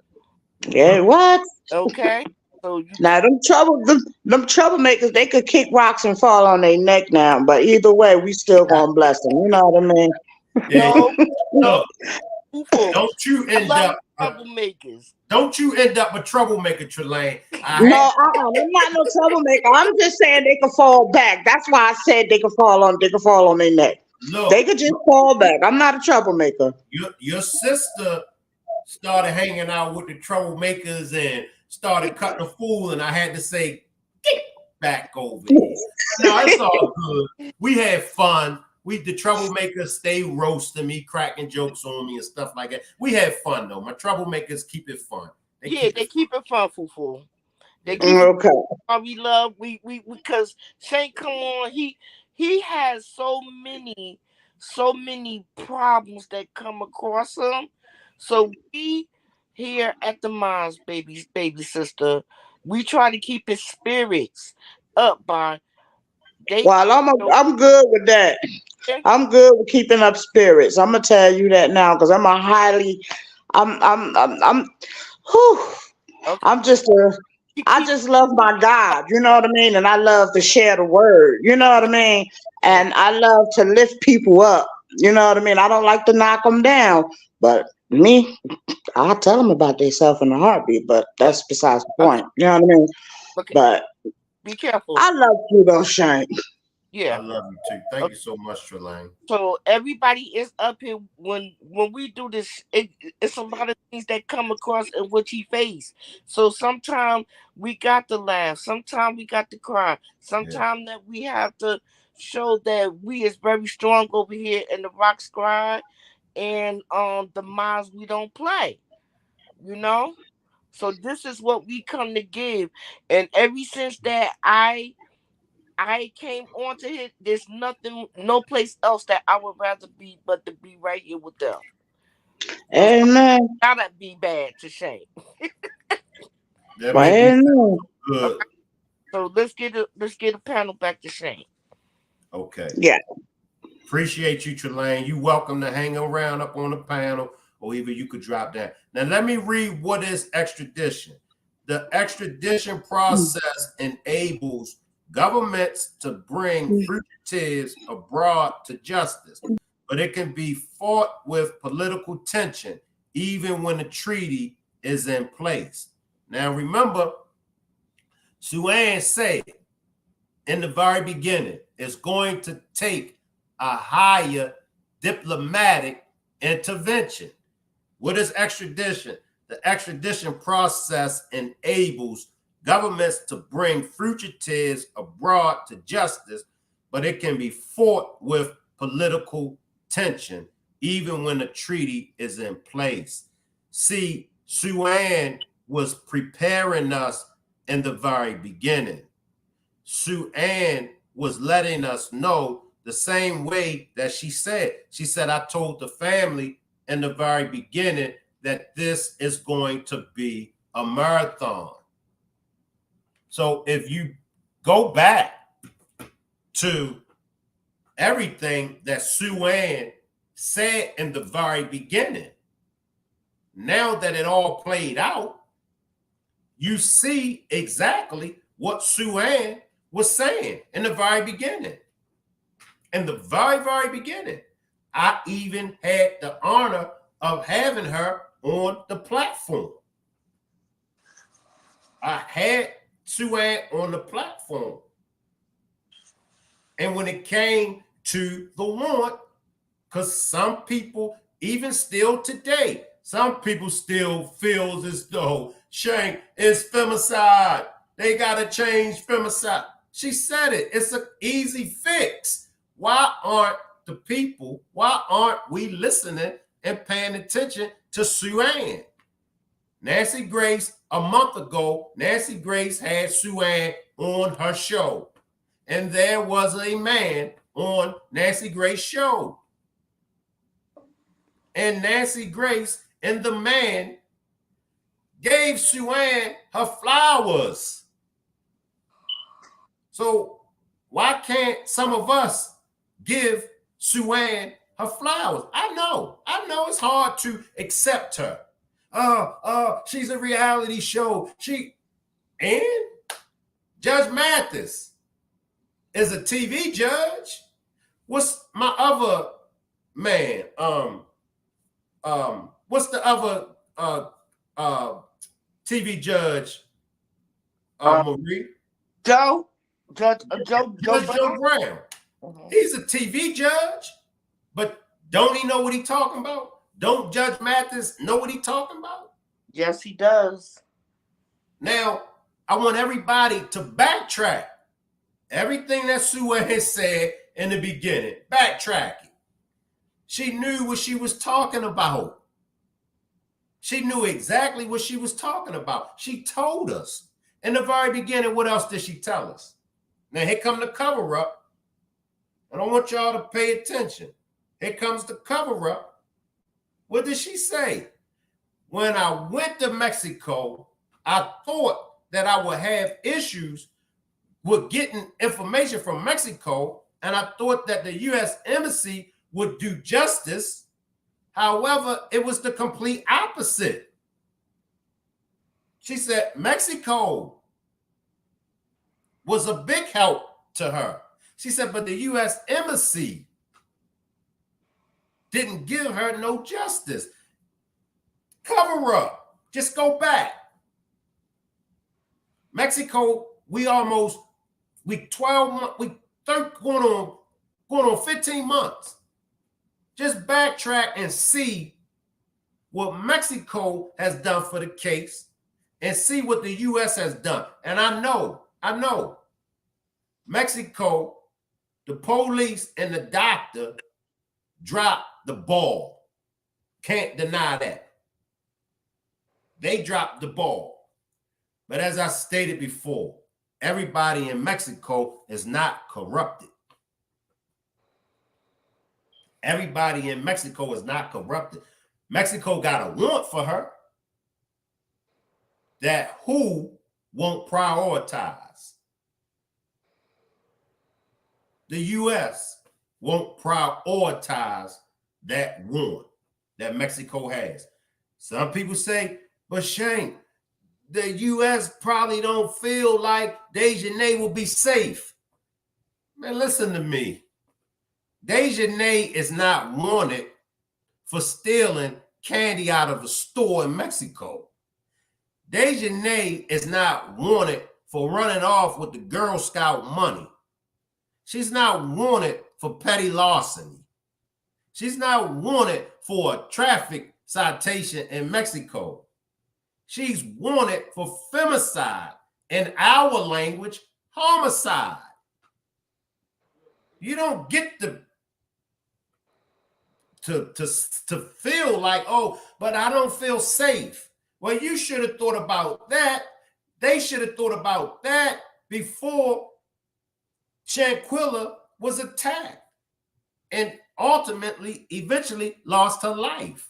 yeah, what? Okay, so you Now them troublemakers, they could kick rocks and fall on their neck now, but either way, we still gonna bless them. You know what I mean? Yeah. no, no, Look, fool. don't you I end love up troublemakers. a troublemaker, Trelane. I No, had I'm not no troublemaker. I'm just saying they could fall back. That's why I said they could fall on their neck. They look, could just fall back. I'm not a troublemaker. your sister started hanging out with the troublemakers and started cutting a fool, and I had to say, get back over here. No, it's all good. We had fun. We the troublemakers stay roasting me, cracking jokes on me and stuff like that. We had fun though. My troublemakers keep it fun. They Yeah, keep they it keep it fun, fool. They fun. keep it Okay. fun. We love we because Shane, come on, he has so many problems that come across him. So we here at the Mom's baby sister, we try to keep his spirits up by they Well, you I'm good with that. know, I'm good with keeping up spirits. I'm gonna tell you that now because I'm whew, okay. I'm just a I Keep just love my God, you know what I mean? And I love to share the word, you know what I mean? And I love to lift people up, you know what I mean? I don't like to knock them down, but me, I'll tell them about themselves in a heartbeat, but okay, that's besides the okay, point, you know what I mean? okay. But Be careful. I love you though, Shane. I Yeah. love you too. Thank you so much, Trelane. So everybody is up here when we do this. It's a lot of things that come across in which he faced. So sometimes we got to laugh. Sometimes we got to cry. Yeah. Sometimes that we have to show that we is very strong over here in the rock squad, and the miles we don't play. You know. So this is what we come to give, and ever since that I came onto it. There's nothing, no place else that I would rather be but to be right here with them. So Amen. gotta be bad to shame. That make me Amen. good. Okay, so let's get a panel back to Shane. Okay. Yeah. Appreciate you, Trelane. You welcome to hang around up on the panel, or even you could drop down. Now, let me read what is extradition. The extradition process enables governments to bring fugitives abroad to justice, but it can be fought with political tension, even when a treaty is in place. Now, remember, Suan said in the very beginning, it's going to take a higher diplomatic intervention. What is extradition? The extradition process enables governments to bring fugitives abroad to justice, but it can be fought with political tension, even when a treaty is in place. See, Suan was preparing us in the very beginning. Sue Ann was letting us know the same way that she said. She said, I told the family in the very beginning that this is going to be a marathon. So if you go back to everything that Sue Ann said in the very beginning, now that it all played out, you see exactly what Sue Ann was saying in the very beginning. In the very, very beginning, I even had the honor of having her on the platform. I had Sue Ann on the platform. And when it came to the warrant, because some people, even still today, some people still feels as though Shank is femicide. They got to change femicide. She said it. It's an easy fix. Why aren't the people, why aren't we listening and paying attention to Sue Ann? Nancy Grace, a month ago, Nancy Grace had Sue Ann on her show. And there was a man on Nancy Grace's show. And Nancy Grace and the man gave Sue Ann her flowers. So why can't some of us give Sue Ann her flowers? I know it's hard to accept her. She's a reality show. And Judge Mathis is a TV judge. What's my other man? What's the other TV judge? Marie? Judge Joe Brown. Mm-hmm. He's a TV judge, but don't he know what he's talking about? Don't Judge Mathis know what he's talking about? Yes, he does. Now, I want everybody to backtrack everything that Sue Ann said in the beginning. Backtrack it. She knew what she was talking about. She knew exactly what she was talking about. She told us in the very beginning. What else did she tell us? Now, here come the cover-up. I don't want y'all to pay attention. Here comes the cover-up. What did she say? When I went to Mexico, I thought that I would have issues with getting information from Mexico, and I thought that the U.S. Embassy would do justice. However, it was the complete opposite. She said Mexico was a big help to her. She said, but the U.S. Embassy didn't give her no justice. Cover up. Just go back. Mexico, we 12 months, going on 15 months. Just backtrack and see what Mexico has done for the case and see what the U.S. has done. And I know, Mexico, the police and the doctor dropped the ball. Can't deny that. They dropped the ball. But as I stated before, everybody in Mexico is not corrupted. Everybody in Mexico is not corrupted. Mexico got a warrant for her that who won't prioritize. The U.S. won't prioritize that warrant that Mexico has. Some people say, but Shane, the U.S. probably don't feel like Daejhanae will be safe. Man, listen to me. Daejhanae is not wanted for stealing candy out of a store in Mexico. Daejhanae is not wanted for running off with the Girl Scout money. She's not wanted for petty larceny. She's not wanted for a traffic citation in Mexico. She's wanted for femicide. In our language, homicide. You don't get to feel like, oh, but I don't feel safe. Well, you should have thought about that. They should have thought about that before Shanquella was attacked and eventually lost her life.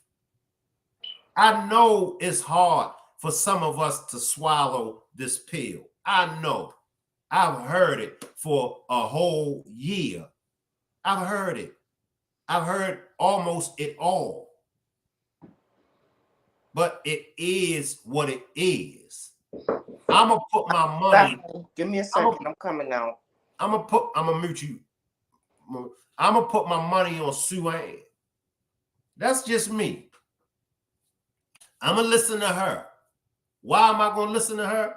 I know it's hard for some of us to swallow this pill. I know. I've heard it for a whole year. I've heard it. I've heard almost it all. But it is what it is. I'm going to put my money. Give me a second. I'm coming out. I'm going to mute you. I'm going to put my money on Sue Ann. That's just me. I'm going to listen to her. Why am I going to listen to her?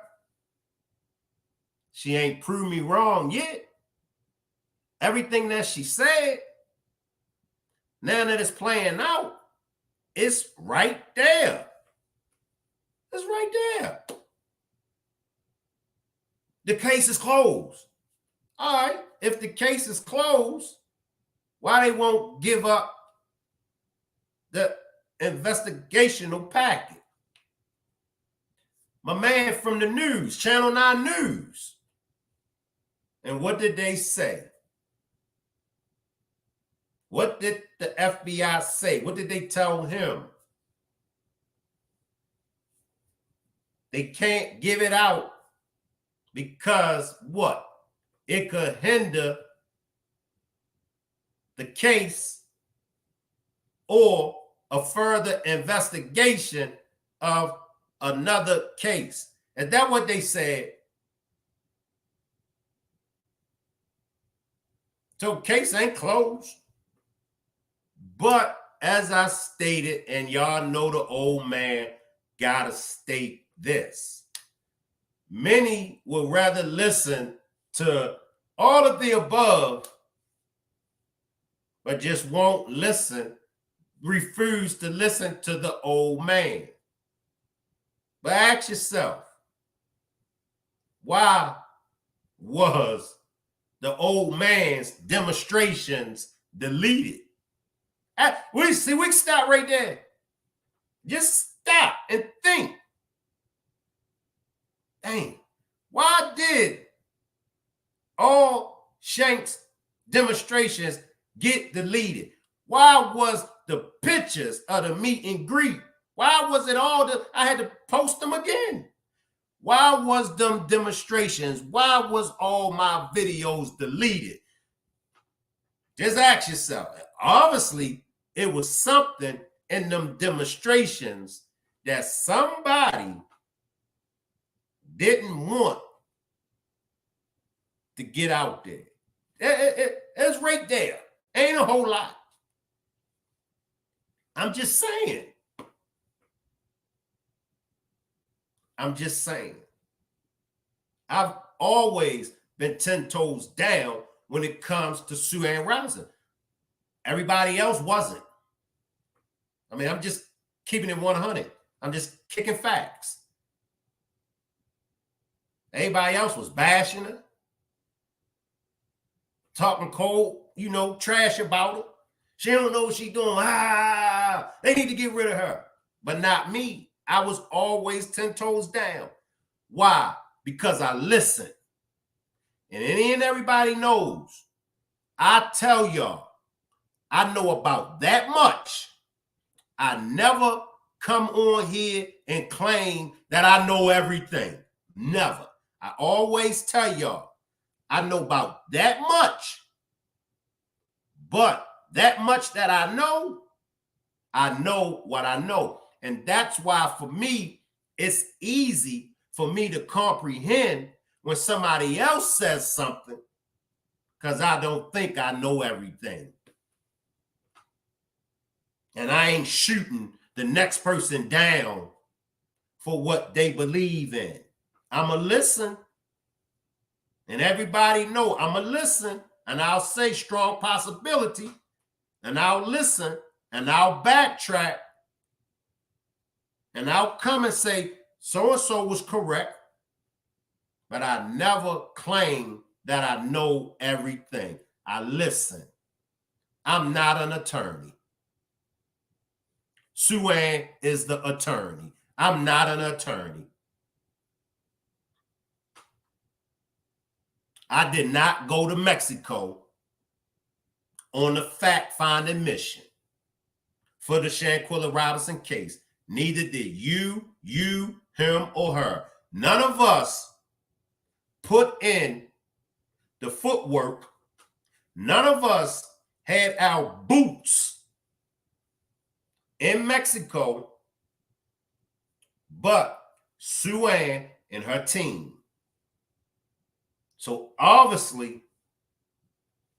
She ain't proved me wrong yet. Everything that she said, now that it's playing out, it's right there. It's right there. The case is closed. All right. If the case is closed, Why they won't give up the investigational packet? My man from the news, Channel 9 News. And what did they say? What did the FBI say? What did they tell him? They can't give it out because what? It could hinder the case or a further investigation of another case. Is that what they said? So case ain't closed. But as I stated, and y'all know the old man gotta state this. Many will rather listen to all of the above, but just won't listen, refuse to listen to the old man. But ask yourself, why was the old man's demonstrations deleted? We can stop right there. Just stop and think. Dang, why did all Shank's demonstrations get deleted? Why was the pictures of the meet and greet? Why was it I had to post them again? Why was them demonstrations? Why was all my videos deleted? Just ask yourself. Obviously, it was something in them demonstrations that somebody didn't want to get out there. It's right there. Ain't a whole lot. I'm just saying. I've always been 10 toes down when it comes to Sue Ann Robinson. Everybody else wasn't. I mean, I'm just keeping it 100. I'm just kicking facts. Everybody else was bashing her, talking cold, trash about her. She don't know what she's doing. They need to get rid of her. But not me. I was always 10 toes down. Why? Because I listen. And any and everybody knows. I tell y'all, I know about that much. I never come on here and claim that I know everything. Never. I always tell y'all, I know about that much. But that much that I know what I know. And that's why for me, it's easy for me to comprehend when somebody else says something, because I don't think I know everything. And I ain't shooting the next person down for what they believe in. I'm a listen. And everybody know I'm a listen. And I'll say strong possibility. And I'll listen. And I'll backtrack. And I'll come and say, so-and-so was correct. But I never claim that I know everything. I listen. I'm not an attorney. Sue Ann is the attorney. I'm not an attorney. I did not go to Mexico on the fact-finding mission for the Shanquella Robinson case. Neither did you, him, or her. None of us put in the footwork. None of us had our boots in Mexico, but Sue Ann and her team. So obviously,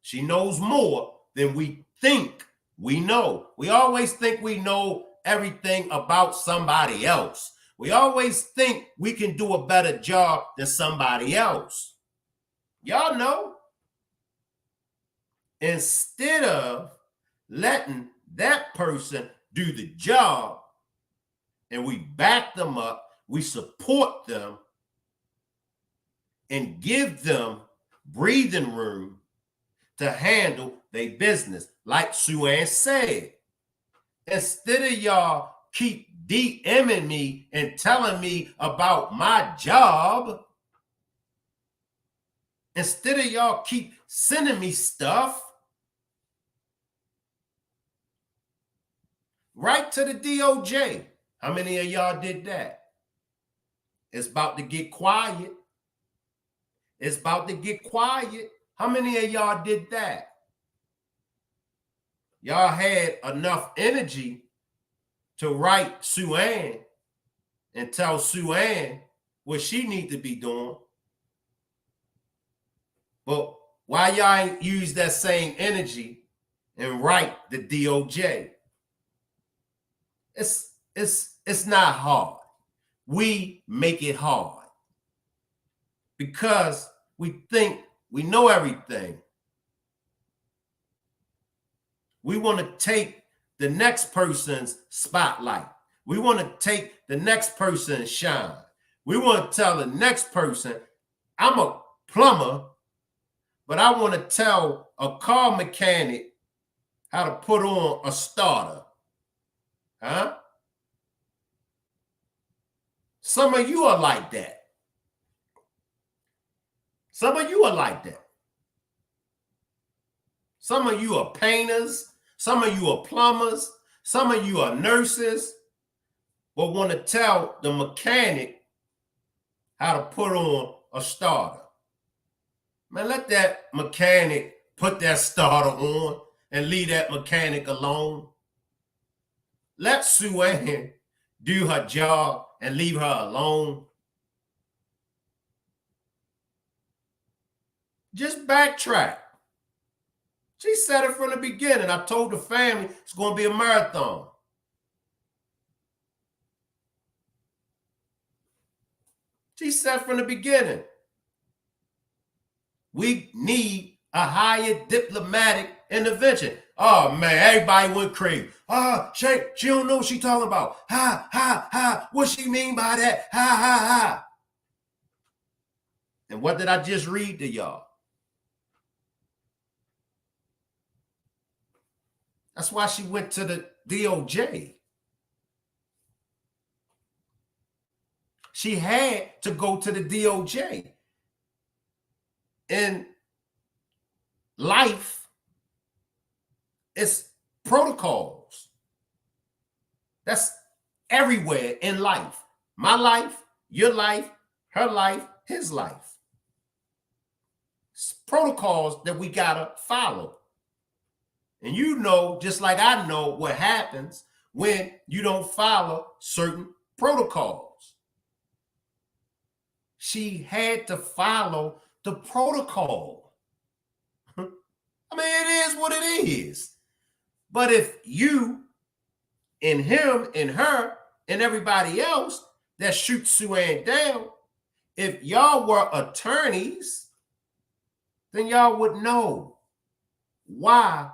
she knows more than we think we know. We always think we know everything about somebody else. We always think we can do a better job than somebody else. Y'all know. Instead of letting that person do the job and we back them up, we support them and give them breathing room to handle their business. like Sue Ann said, instead of y'all keep DMing me and telling me about my job, instead of y'all keep sending me stuff, write to the DOJ. How many of y'all did that? It's about to get quiet. It's about to get quiet. How many of y'all did that? Y'all had enough energy to write Sue Ann and tell Sue Ann what she need to be doing. But why y'all ain't use that same energy and write the DOJ? It's not hard. We make it hard because we think we know everything. We want to take the next person's spotlight. We want to take the next person's shine. We want to tell the next person, I'm a plumber, but I want to tell a car mechanic how to put on a starter. Huh? Some of you are like that. Some of you are like that. Some of you are painters. Some of you are plumbers. Some of you are nurses, but want to tell the mechanic how to put on a starter. Man, let that mechanic put that starter on and leave that mechanic alone. Let Sue Ann do her job and leave her alone. Just backtrack. She said it from the beginning. I told the family it's going to be a marathon. She said from the beginning, we need a higher diplomatic intervention. Oh, man, everybody went crazy. She don't know what she talking about. Ha, ha, ha. What she mean by that? Ha, ha, ha. And what did I just read to y'all? That's why she went to the DOJ. She had to go to the DOJ. In life, it's protocols. That's everywhere in life. My life, your life, her life, his life. It's protocols that we gotta follow. And you know, just like I know what happens when you don't follow certain protocols. She had to follow the protocol. I mean, it is what it is. But if you and him and her and everybody else that shoots Sue Ann down, if y'all were attorneys, then y'all would know why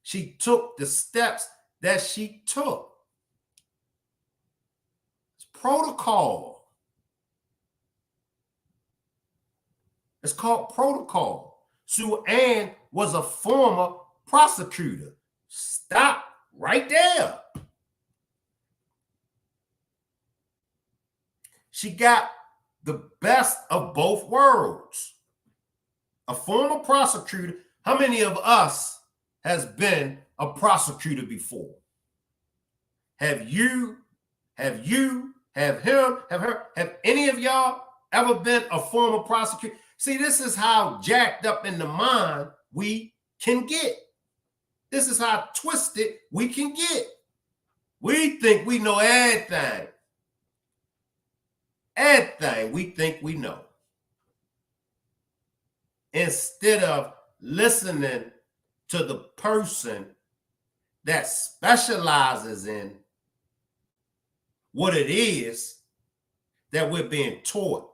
she took the steps that she took. It's protocol. It's called protocol. Sue Ann was a former prosecutor. Stop right there. She got the best of both worlds. A former prosecutor. How many of us has been a prosecutor before? Have you, have him, have her, have any of y'all ever been a former prosecutor? See, this is how jacked up in the mind we can get. This is how twisted we can get. We think we know everything. Everything we think we know. Instead of listening to the person that specializes in what it is that we're being taught.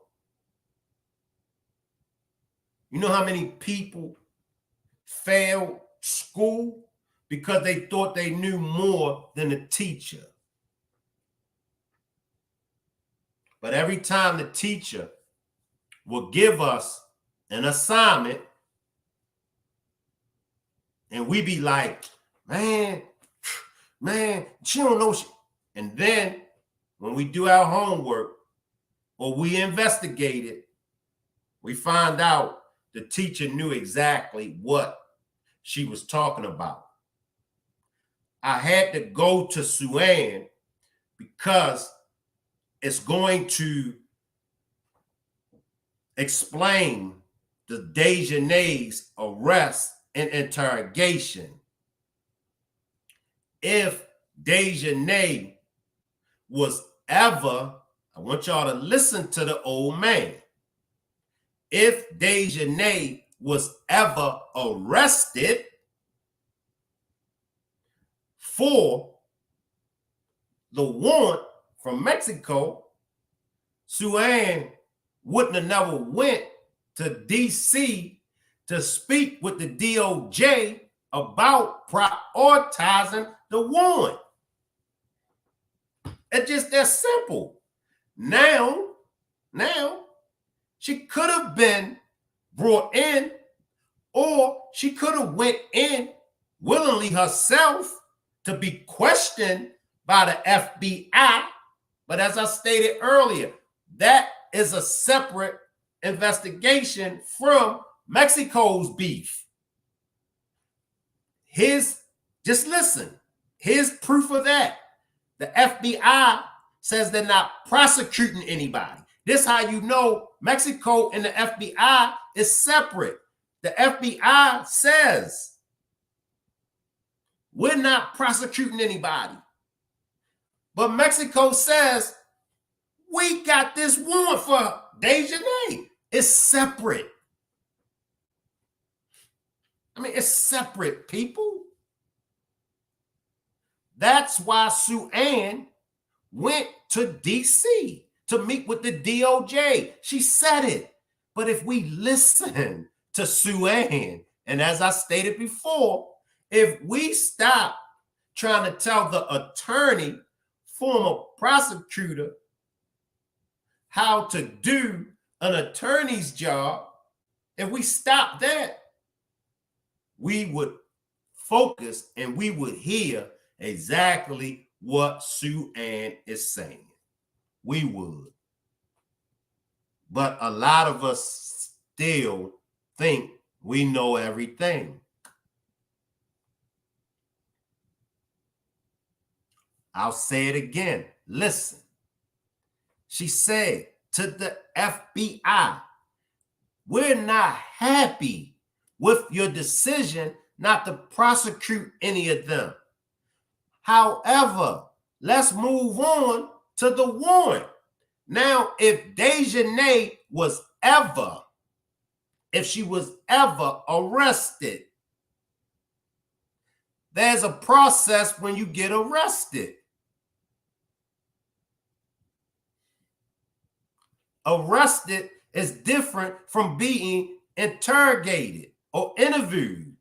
You know how many people failed school because they thought they knew more than the teacher? But every time the teacher will give us an assignment, And we be like, man, she don't know. And then when we do our homework or we investigate it, we find out the teacher knew exactly what she was talking about. I had to go to Sue-Ann because it's going to explain the Daejhanae's arrest and interrogation. If Daejhanae was ever, I want y'all to listen to the old man. If Daejhanae was ever arrested for the warrant from Mexico, Sue-Ann wouldn't have never went to D.C. to speak with the DOJ about prioritizing the warrant. It's just that simple. Now, she could have been brought in, or she could have went in willingly herself to be questioned by the FBI. But as I stated earlier, that is a separate investigation from Mexico's beef. Just listen, here's proof of that. The FBI says they're not prosecuting anybody. This is how you know Mexico and the FBI is separate. The FBI says we're not prosecuting anybody. But Mexico says we got this warrant for Daejhanae. It's separate. I mean, it's separate, people. That's why Sue-Ann went to D.C. to meet with the DOJ. She said it. But if we listen to Sue-Ann, and as I stated before, if we stop trying to tell the attorney, former prosecutor, how to do an attorney's job, if we stop that, we would focus and we would hear exactly what Sue-Ann is saying. We would. But a lot of us still think we know everything. I'll say it again. Listen. She said to the FBI, we're not happy with your decision not to prosecute any of them. However, let's move on to the warrant. Now, if Daejhanae was ever arrested, there's a process when you get arrested. Arrested is different from being interrogated or interviewed.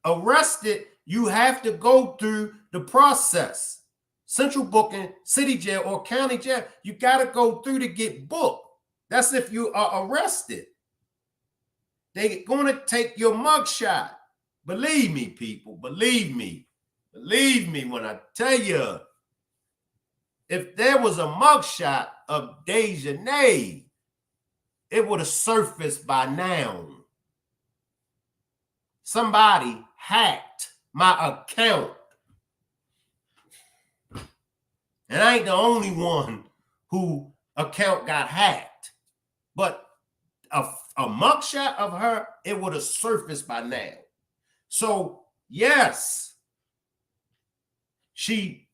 Arrested, you have to go through the process. Central booking, city jail, or county jail, you got to go through to get booked. That's if you are arrested. They're going to take your mugshot. Believe me, people, believe me. Believe me when I tell you, if there was a mugshot of Daejhanae, it would have surfaced by now. Somebody hacked my account. And I ain't the only one who account got hacked. But a mugshot of her, it would have surfaced by now. So, yes, she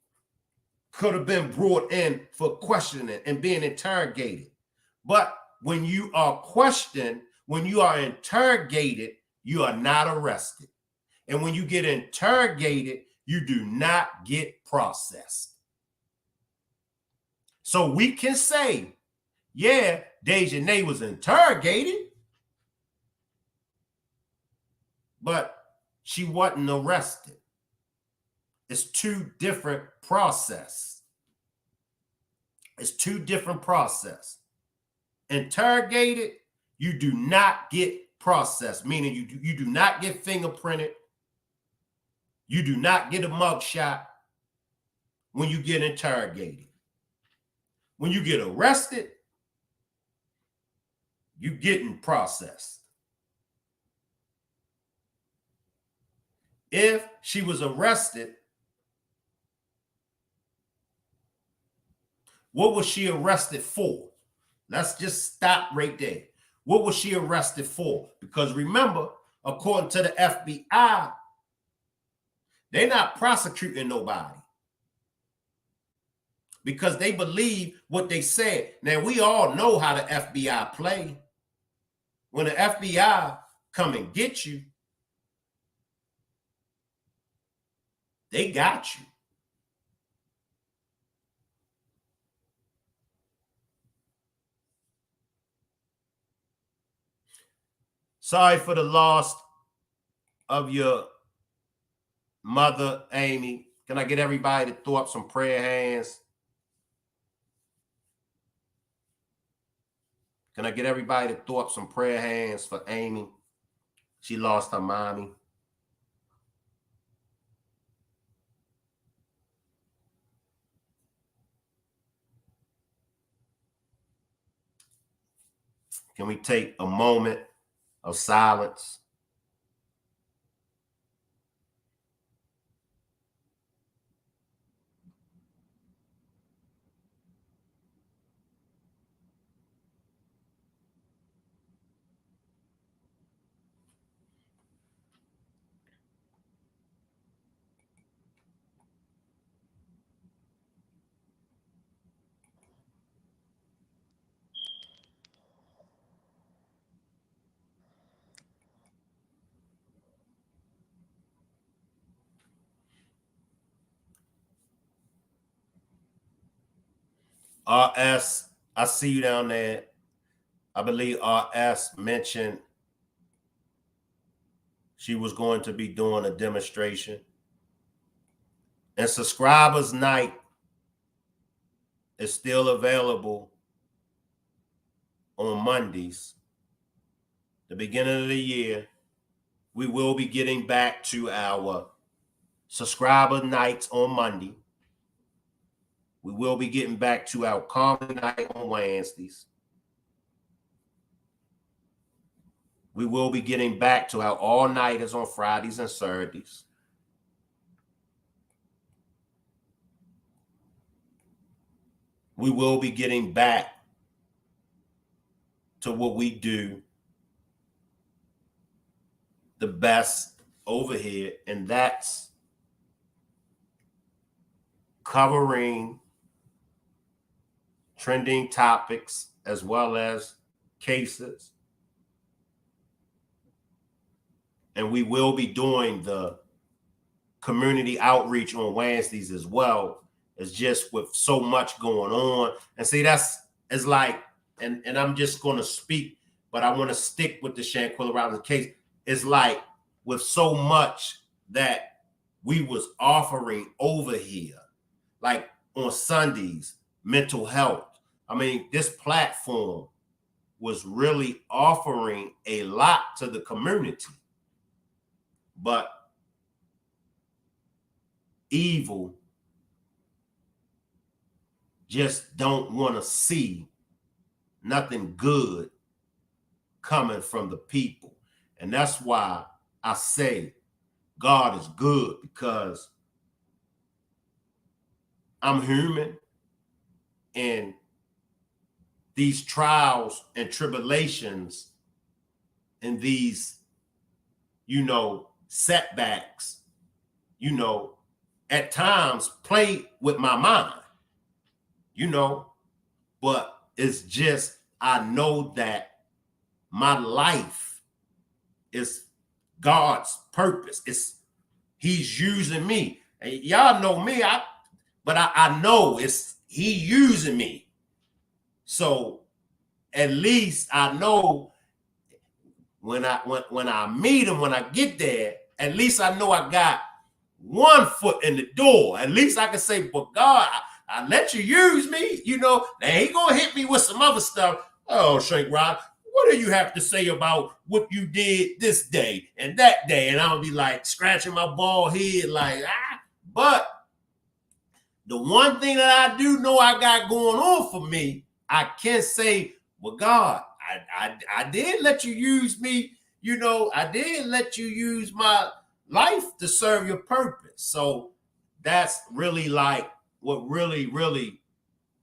could have been brought in for questioning and being interrogated. But when you are questioned, when you are interrogated, you are not arrested. And when you get interrogated, you do not get processed. So we can say, yeah, Daejhanae was interrogated, but she wasn't arrested. It's two different processes. It's two different processes. Interrogated, you do not get process, meaning you do not get fingerprinted. You do not get a mugshot when you get interrogated. When you get arrested, you getting processed. If she was arrested, what was she arrested for? Let's just stop right there. What was she arrested for? Because remember, according to the FBI, they're not prosecuting nobody because they believe what they said. Now, we all know how the FBI play. When the FBI come and get you, they got you. Sorry for the loss of your mother, Amy. Can I get everybody to throw up some prayer hands? Can I get everybody to throw up some prayer hands for Amy? She lost her mommy. Can we take a moment of silence? RS, I see you down there. I believe RS mentioned she was going to be doing a demonstration. And Subscribers Night is still available on Mondays. The beginning of the year, we will be getting back to our Subscriber Nights on Monday. We will be getting back to our Comedy Night on Wednesdays. We will be getting back to our all-nighters on Fridays and Saturdays. We will be getting back to what we do the best over here, and that's covering trending topics as well as cases. And we will be doing the community outreach on Wednesdays as well. It's just with so much going on. And see, it's like, and I'm just going to speak, but I want to stick with the Shanquella Robinson case. It's like with so much that we was offering over here, like on Sundays, mental health. I mean, this platform was really offering a lot to the community, but evil just don't want to see nothing good coming from the people. And that's why I say God is good, because I'm human, and these trials and tribulations and these, setbacks, at times play with my mind, but it's just, I know that my life is God's purpose. He's using me. And y'all know me, but I know he using me. So at least I know when I meet him, when I get there, at least I know I got one foot in the door. At least I can say, but God, I let you use me. Now he gonna hit me with some other stuff. Oh, Shank Rod, what do you have to say about what you did this day and that day? And I'll be like scratching my bald head like, But the one thing that I do know I got going on for me, I can say, well, God, I did let you use me. I did let you use my life to serve your purpose. So that's really like what really, really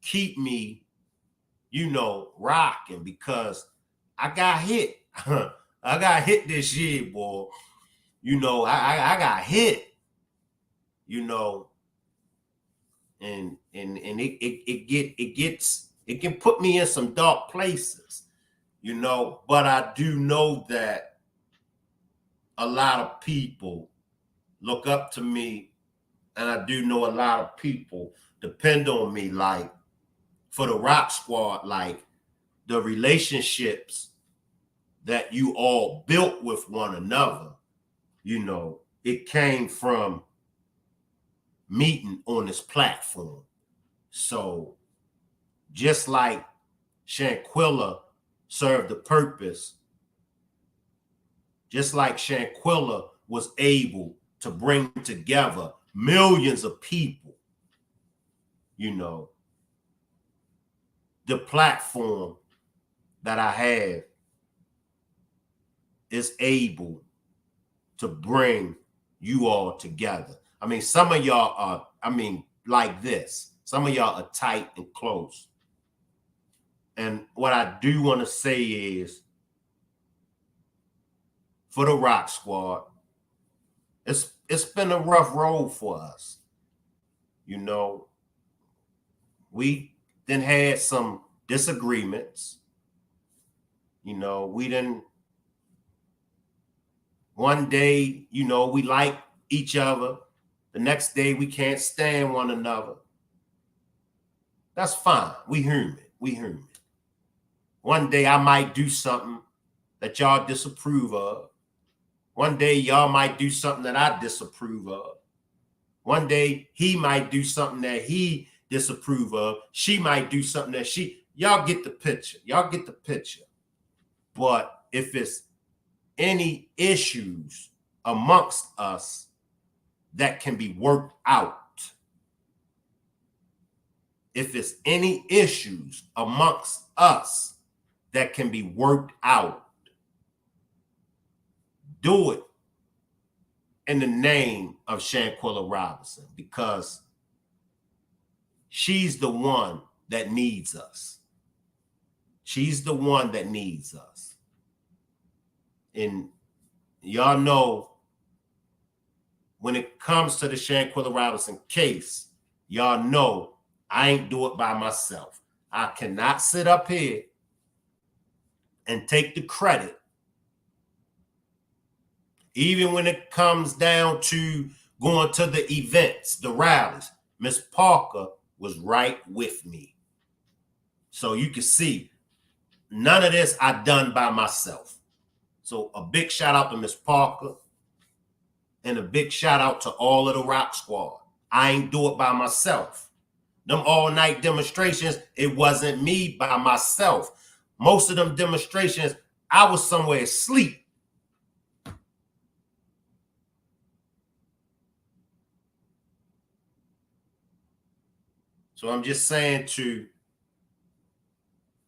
keep me, rocking, because I got hit. I got hit this year, boy. I got hit, and it can put me in some dark places, but I do know that a lot of people look up to me, and I do know a lot of people depend on me, like for the Rock Squad, like the relationships that you all built with one another, it came from meeting on this platform. So just like Shanquella served the purpose, just like Shanquella was able to bring together millions of people, the platform that I have is able to bring you all together. I mean, some of y'all are, like this. Some of y'all are tight and close. And what I do want to say is, for the Rock Squad, it's been a rough road for us. We then had some disagreements. We didn't. One day, we like each other. The next day, we can't stand one another. That's fine. We human. One day, I might do something that y'all disapprove of. One day, y'all might do something that I disapprove of. One day, he might do something that he disapprove of. She might do something that y'all get the picture. But if it's any issues amongst us that can be worked out, if it's any issues amongst us that can be worked out, do it in the name of Shanquella Robinson, because she's the one that needs us. She's the one that needs us. And y'all know, when it comes to the Shanquella Robinson case, y'all know I ain't do it by myself. I cannot sit up here and take the credit, even when it comes down to going to the events, the rallies. Miss Parker was right with me. So you can see, none of this I done by myself. So a big shout out to Miss Parker, and a big shout out to all of the Rock Squad. I ain't do it by myself. Them all-night demonstrations, it wasn't me by myself. Most of them demonstrations, I was somewhere asleep. So I'm just saying to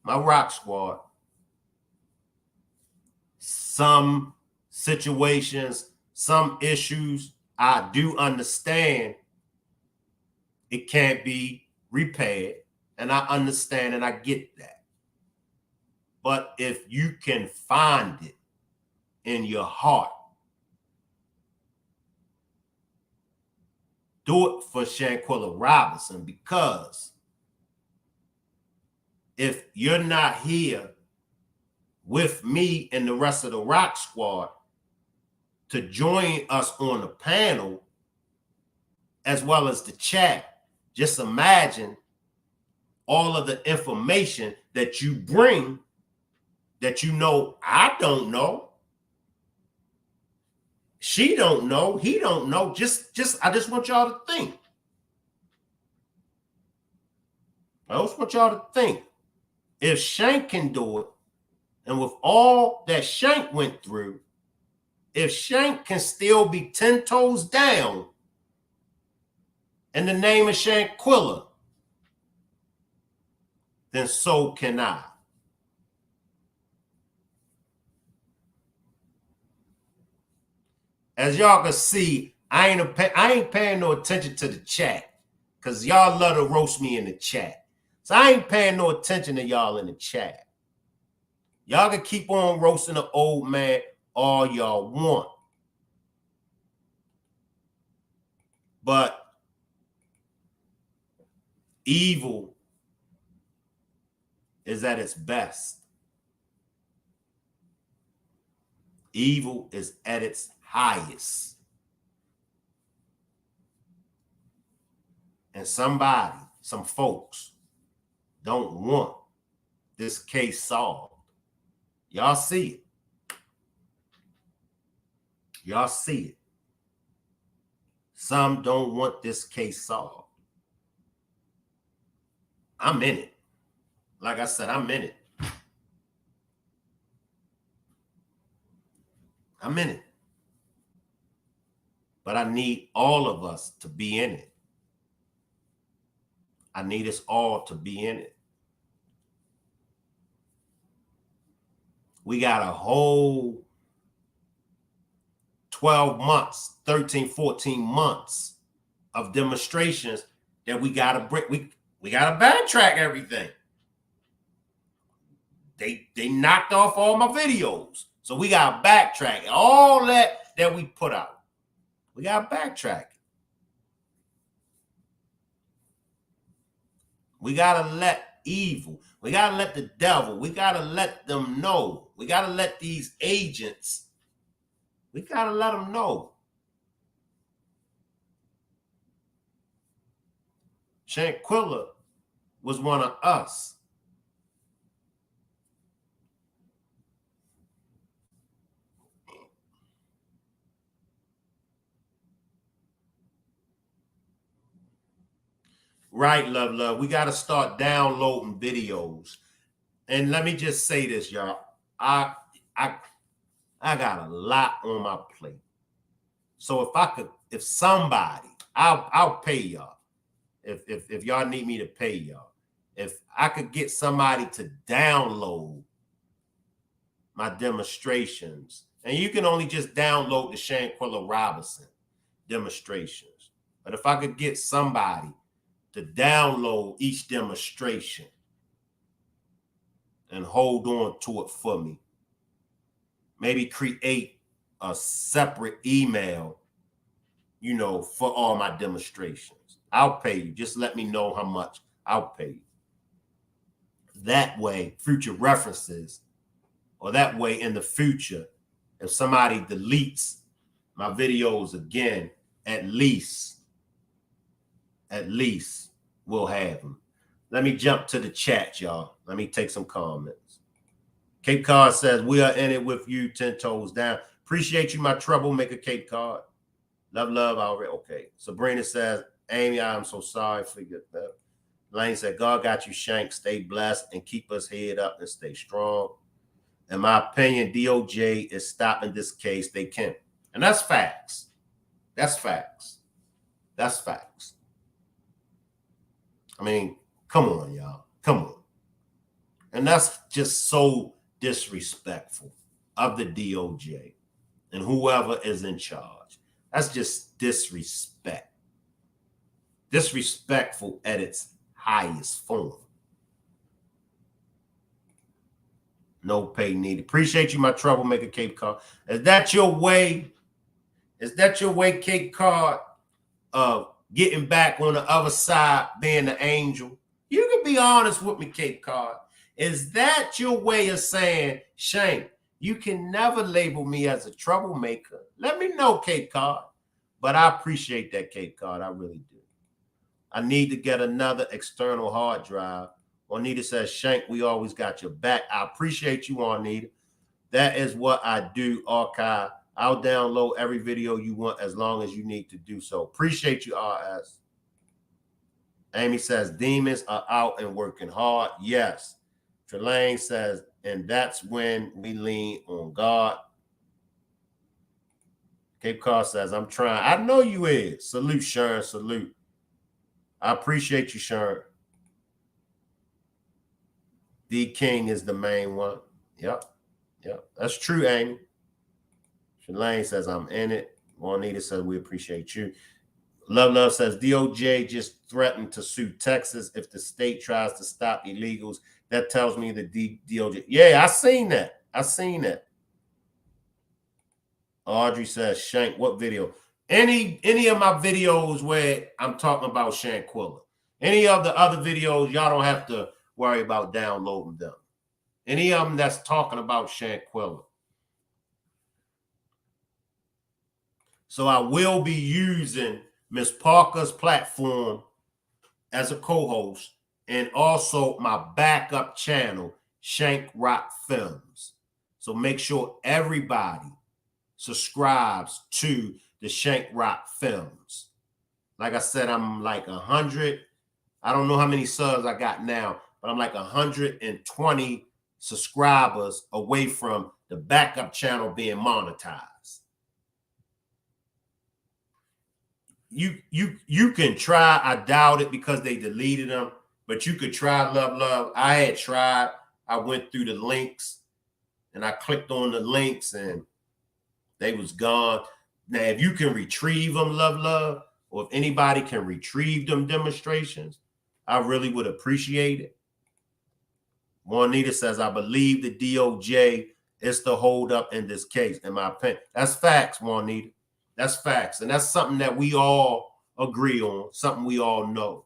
my Rock Squad, some situations, some issues, I do understand it can't be repaired, and I understand and I get that. But if you can find it in your heart, do it for Shanquella Robinson, because if you're not here with me and the rest of the Rock Squad to join us on the panel, as well as the chat, just imagine all of the information that you bring that I don't know. She don't know. He don't know. I just want y'all to think. I just want y'all to think. If Shank can do it, And with all that Shank went through, if Shank can still be 10 toes down in the name of Shanquella, then so can I. As y'all can see, I ain't paying no attention to the chat because y'all love to roast me in the chat. So I ain't paying no attention to y'all in the chat. Y'all can keep on roasting the old man all y'all want. But evil is at its best. Evil is at its highest. And somebody, some folks, don't want this case solved. Y'all see it. Y'all see it. Some don't want this case solved. I'm in it. Like I said, I'm in it. I'm in it. But I need all of us to be in it. I need us all to be in it. We got a whole 12 months, 13, 14 months of demonstrations that we got to bring. We got to backtrack everything. They knocked off all my videos. So we got to backtrack all that we put out. We got to backtrack. We got to let evil, we got to let the devil, we got to let them know. We got to let these agents, we got to let them know. Shanquella was one of us. Right, love. We got to start downloading videos. And let me just say this, y'all. I got a lot on my plate. So if somebody, I'll pay y'all. If y'all need me to pay y'all. If I could get somebody to download my demonstrations, and you can only just download the Shanquella Robinson demonstrations. But if I could get somebody to download each demonstration and hold on to it for me, maybe create a separate email, for all my demonstrations. I'll pay you. Just let me know how much. I'll pay you. That way, future references, or that way in the future, if somebody deletes my videos again, at least we'll have them. Let me jump to the chat, y'all. Let me take some comments. Cape Cod says, we are in it with you, 10 toes down. Appreciate you, my troublemaker, Cape Cod. Love, already. Okay. Sabrina says, Amy, I'm so sorry for that. Lane said, God got you, Shank. Stay blessed and keep us head up and stay strong. In my opinion, DOJ is stopping this case. They can. And that's facts. That's facts. That's facts. I mean, come on, y'all. Come on. And that's just so disrespectful of the DOJ and whoever is in charge. That's just disrespect. Disrespectful at its highest form. No pay needed. Appreciate you, my troublemaker, Cape Cod. Is that your way? Is that your way, Cape Cod, of getting back on the other side, being the angel? You can be honest with me, Cape Cod. Is that your way of saying, Shank, you can never label me as a troublemaker? Let me know, Cape Cod. But I appreciate that, Cape Cod. I really do. I need to get another external hard drive. Juanita says, Shank, we always got your back. I appreciate you, Juanita. That is what I do, archive. I'll download every video you want as long as you need to do so. Appreciate you, RS. Amy says, demons are out and working hard. Yes. Trelane says, and that's when we lean on God. Cape Cod says, I'm trying. I know you is. Salute, Sharon. Salute. I appreciate you, Sharon. D King is the main one. Yep. Yep. That's true, Amy. Shalane says, I'm in it. Juanita says, we appreciate you. Love says, DOJ just threatened to sue Texas if the state tries to stop illegals. That tells me the DOJ. Yeah, I seen that. Audrey says, Shank, what video? Any of my videos where I'm talking about Shanquella. Any of the other videos, y'all don't have to worry about downloading them. Any of them that's talking about Shanquella. So I will be using Miss Parker's platform as a co-host and also my backup channel, Shank Rock Films. So make sure everybody subscribes to the Shank Rock Films. Like I said, I'm like 100. I don't know how many subs I got now, but I'm like 120 subscribers away from the backup channel being monetized. You can try. I doubt it because they deleted them, but you could try love. I had tried. I went through the links and I clicked on the links and they was gone. Now, if you can retrieve them, love, or if anybody can retrieve them demonstrations, I really would appreciate it. Juanita says, I believe the DOJ is the holdup in this case, in my opinion. That's facts, Juanita. That's facts. And that's something that we all agree on, something we all know.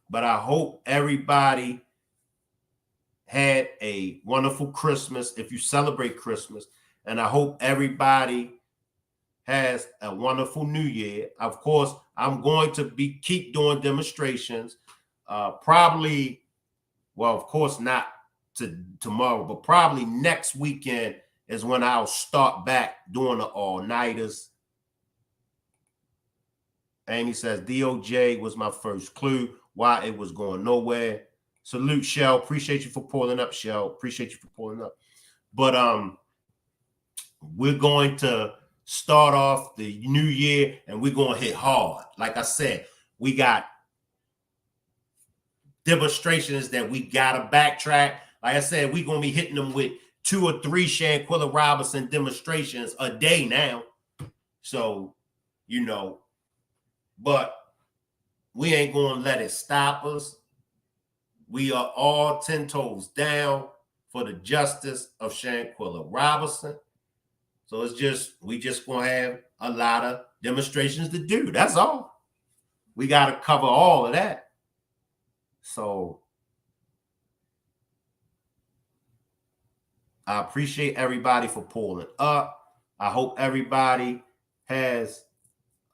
But I hope everybody had a wonderful Christmas if you celebrate Christmas. And I hope everybody has a wonderful New Year. Of course, I'm going to keep doing demonstrations. Probably, well, of course, not tomorrow, but probably next weekend is when I'll start back doing the all-nighters. Amy says, DOJ was my first clue why it was going nowhere. Salute, Shell. Appreciate you for pulling up, Shell. Appreciate you for pulling up. But we're going to start off the new year and we're going to hit hard. Like I said, we got demonstrations that we got to backtrack. Like I said, we're going to be hitting them with 2 or 3 Shanquella Robinson demonstrations a day now. So, you know, but we ain't going to let it stop us. We are all 10 toes down for the justice of Shanquella Robinson. So we just going to have a lot of demonstrations to do. That's all. We got to cover all of that. So I appreciate everybody for pulling up. I hope everybody has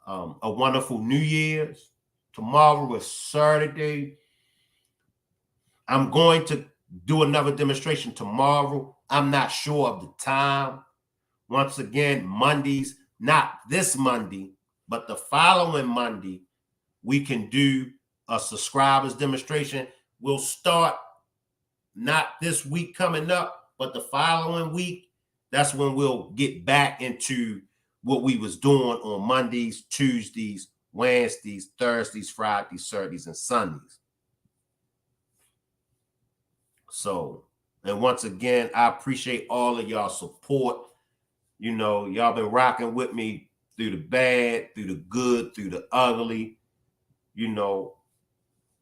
a wonderful New Year's. Tomorrow is Saturday. I'm going to do another demonstration tomorrow. I'm not sure of the time. Once again, Mondays, not this Monday, but the following Monday, we can do a subscribers demonstration. We'll start not this week coming up, but the following week. That's when we'll get back into what we was doing on Mondays, Tuesdays, Wednesdays, Thursdays, Fridays, Saturdays, and Sundays. So, and once again, I appreciate all of y'all support. You know, y'all been rocking with me through the bad, through the good, through the ugly. You know,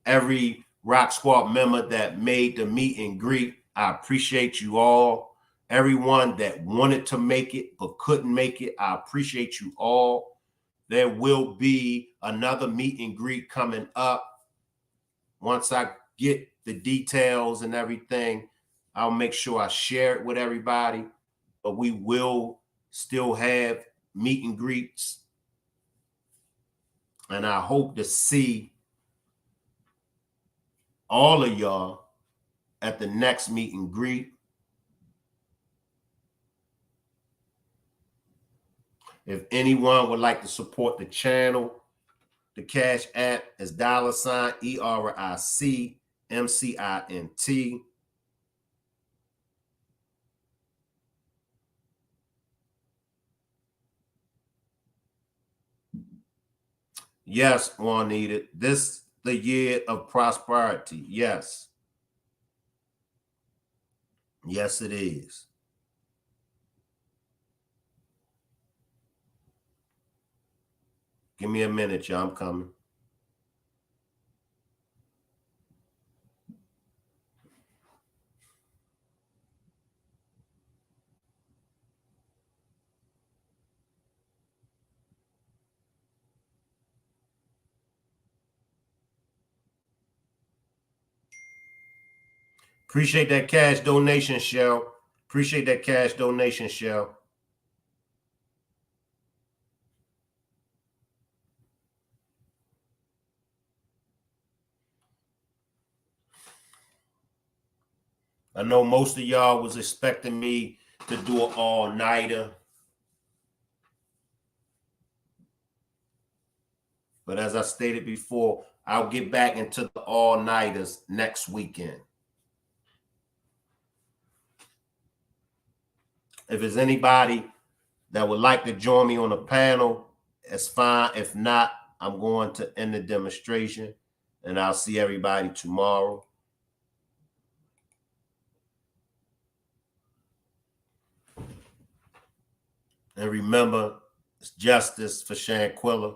every Rock Squad member that made the meet and greet, I appreciate you all. Everyone that wanted to make it but couldn't make it, I appreciate you all. There will be another meet and greet coming up. Once I get the details and everything, I'll make sure I share it with everybody. But we will still have meet and greets. And I hope to see all of y'all at the next meet and greet. If anyone would like to support the channel, the Cash App is $ERIC MCINT. Yes, Juanita, this the year of prosperity. Yes. Yes, it is. Give me a minute, y'all. I'm coming. Appreciate that cash donation, Shell. Appreciate that cash donation, Shell. I know most of y'all was expecting me to do an all-nighter. But as I stated before, I'll get back into the all-nighters next weekend. If there's anybody that would like to join me on the panel, it's fine. If not, I'm going to end the demonstration, and I'll see everybody tomorrow. And remember, it's justice for Shanquella.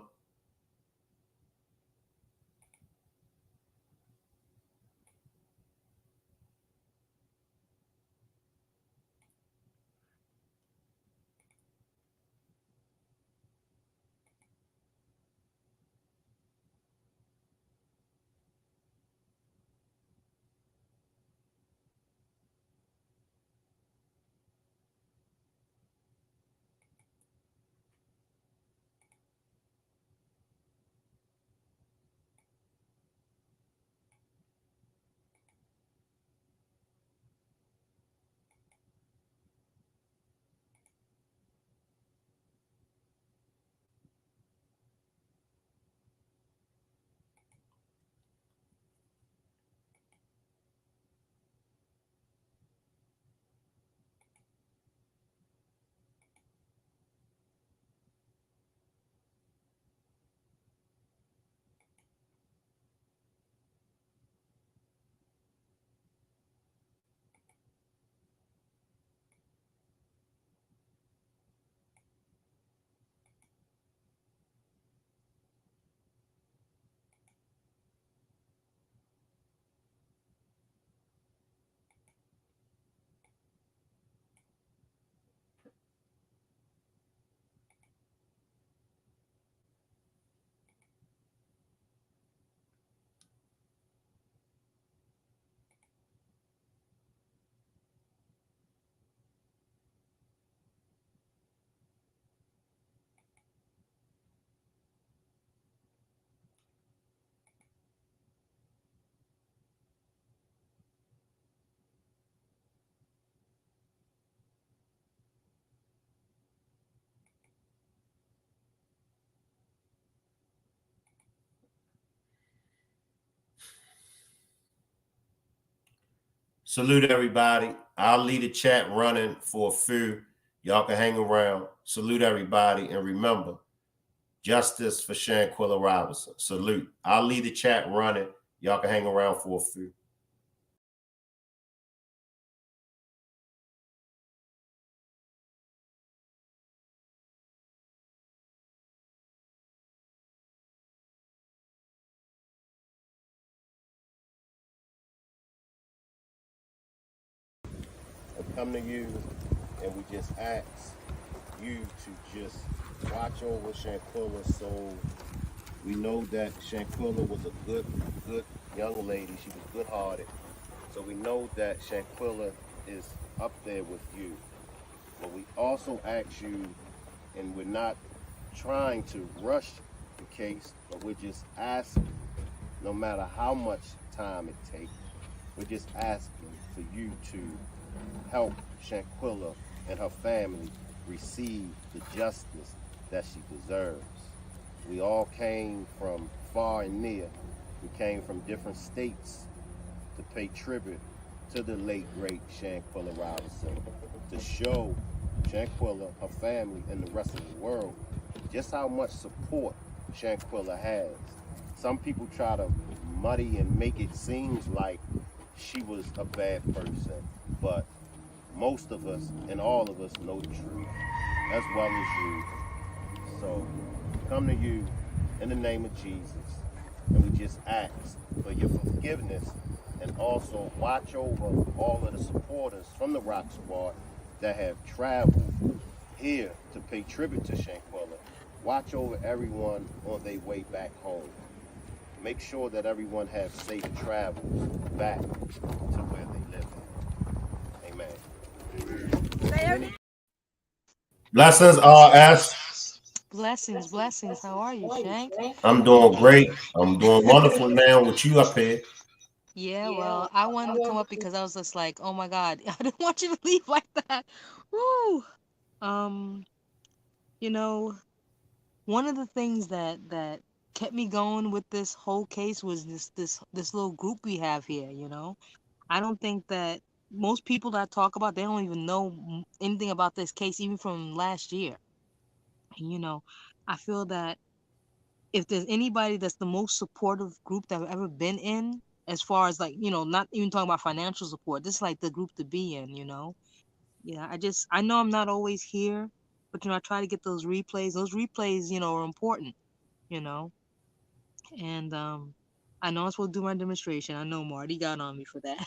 Salute everybody. I'll leave the chat running for a few. Y'all can hang around. Salute everybody. And remember, justice for Shanquella Robinson. Salute. I'll leave the chat running. Y'all can hang around for a few. I come to you and we just ask you to just watch over Shanquella. So we know that Shanquella was a good young lady. She was good-hearted. So we know that Shanquella is up there with you. But we also ask you, and we're not trying to rush the case, but we're just asking, no matter how much time it takes, we're just asking for you to help Shanquella and her family receive the justice that she deserves. We all came from far and near. We came from different states, to pay tribute to the late great Shanquella Robinson, to show Shanquella, her family, and the rest of the world just how much support Shanquella has. Some people try to muddy and make it seem like she was a bad person, but most of us and all of us know the truth as well as you. So come to you in the name of Jesus, and we just ask for your forgiveness, and also watch over all of the supporters from the Rock Squad that have traveled here to pay tribute to Shanquella. Watch over everyone on their way back home. Make sure that everyone has safe travels back to where they live at. Amen. Blessings, RS. Blessings, blessings. How are you, Shank? I'm doing great. I'm doing wonderful now with you up here. Yeah, well, I wanted to come up because I was just like, oh my God, I didn't want you to leave like that. Woo. Um, you know, one of the things that kept me going with this whole case was this little group we have here, you know. I don't think that most people that talk about, they don't even know anything about this case even from last year. And I feel that if there's anybody that's the most supportive group that I've ever been in, as far as like, not even talking about financial support, this is like the group to be in. Yeah, I know I'm not always here, but I try to get those replays. Those replays, are important, you know. And I know I'm supposed to do my demonstration. I know Marty got on me for that.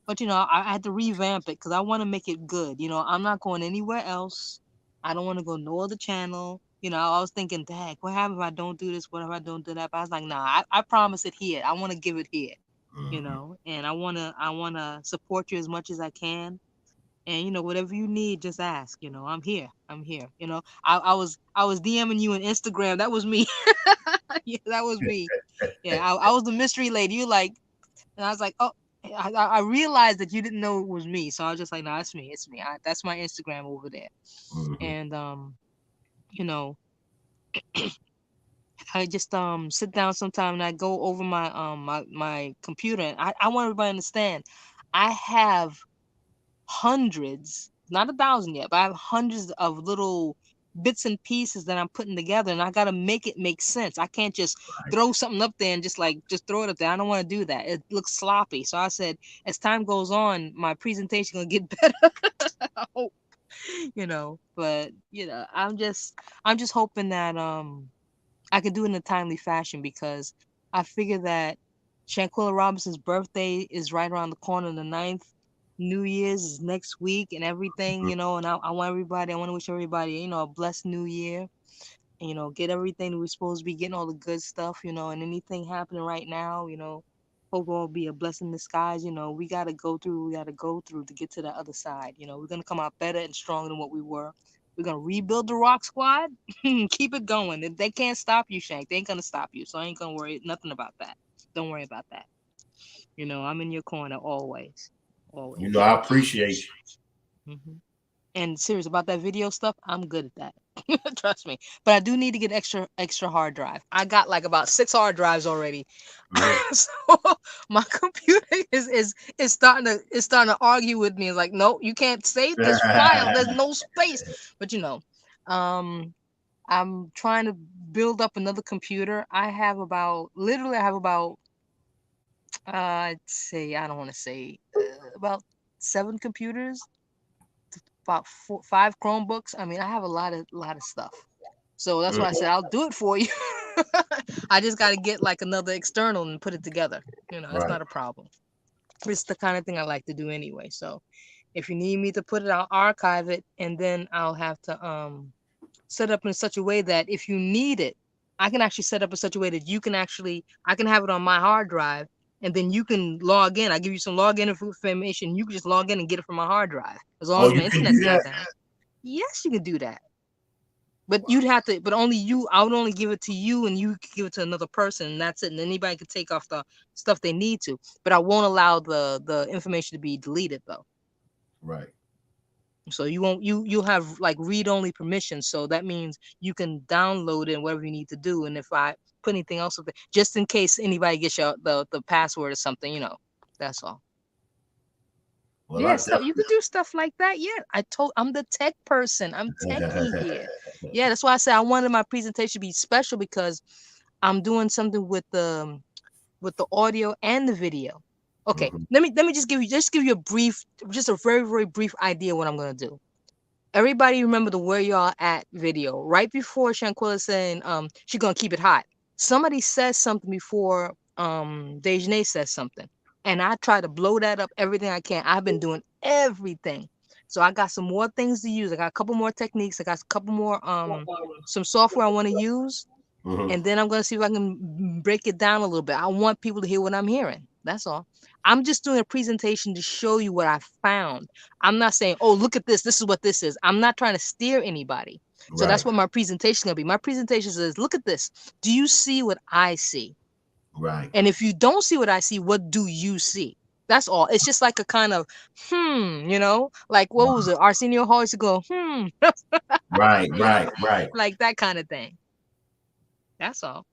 But I had to revamp it because I want to make it good. I'm not going anywhere else. I don't want to go no other channel. I was thinking, dang, what happens if I don't do this? What if I don't do that? But I was like, nah, I promise it here. I want to give it here, and I wanna support you as much as I can. And whatever you need, just ask. I'm here. I'm here. I was DMing you on Instagram. That was me. Yeah, that was me. Yeah, I was the mystery lady. You like, and I was like, oh, I realized that you didn't know it was me. So I was just like, no, it's me. It's me. That's my Instagram over there. Mm-hmm. And you know, I just sit down sometime and I go over my computer, and I want everybody to understand. I have hundreds, not 1,000 yet, but I have hundreds of little bits and pieces that I'm putting together, and I got to make it make sense. I can't just Right. throw something up there and just throw it up there. I don't want to do that. It looks sloppy. So I said, as time goes on, my presentation gonna get better. I hope, but I'm just hoping that I could do it in a timely fashion because I figure that Shanquella Robinson's birthday is right around the corner, the 9th. New Year's is next week and everything, and I want to wish everybody, a blessed new year. And, get everything that we're supposed to be getting, all the good stuff, and anything happening right now, hope all be a blessing in disguise. We got to go through, we got to go through to get to the other side. We're going to come out better and stronger than what we were. We're going to rebuild the Rock Squad. Keep it going. If they can't stop you, Shank, they ain't going to stop you. So I ain't going to worry nothing about that. Don't worry about that. I'm in your corner always. Always. I appreciate Hmm. And serious about that video stuff, I'm good at that. Trust me. But I do need to get extra hard drive. I got like about 6 hard drives already. you. So my computer is starting to argue with me. It's like, no, you can't save this file. There's no space. But um I'm trying to build up another computer. I have about I'd say, I don't want to say, about 7 computers, about 5 Chromebooks. I mean, I have a lot of stuff. So that's why I Mhm. said I'll do it for you. I just got to get like another external and put it together. That's Right. not a problem. It's the kind of thing I like to do anyway. So if you need me to put it, I'll archive it, and then I'll have to set up in such a way that if you need it, I can actually set up in such a way that I can have it on my hard drive, and then you can log in. I give you some login information. You can just log in and get it from my hard drive as long Oh, as my you can do internet's not that? down. Yes, you can do that. But Wow. you'd have to, but only you, I would only give it to you, and you could give it to another person, and that's it. And anybody could take off the stuff they need to. But I won't allow the information to be deleted though. Right. So you'll have like read only permission. So that means you can download it and whatever you need to do. And if I put anything else up there, just in case anybody gets the password or something, That's all. Well, Yeah, I so you can do stuff like that. Yeah, I'm the tech person. I'm techie definitely. here. Yeah, that's why I said I wanted my presentation to be special because I'm doing something with the audio and the video. Okay, Mhm, let me just give you a brief, just a very very brief idea what I'm gonna do. Everybody remember the where y'all at video right before Shanquella saying she gonna keep it hot. Somebody says something before Daejhanae says something, and I try to blow that up everything I can. I've been doing everything, so I got some more things to use. I got a couple more techniques. I got a couple more some software I want to use, mhm. and then I'm gonna see if I can break it down a little bit. I want people to hear what I'm hearing. That's all. I'm just doing a presentation to show you what I found. I'm not saying, oh, look at this. This is what this is. I'm not trying to steer anybody. So that's Right, what my presentation is gonna be. My presentation says, look at this. Do you see what I see? right, And if you don't see what I see, what do you see? That's all. It's just like a kind of like what was it? Arsenio Hall used to go, right. like that kind of thing. That's all.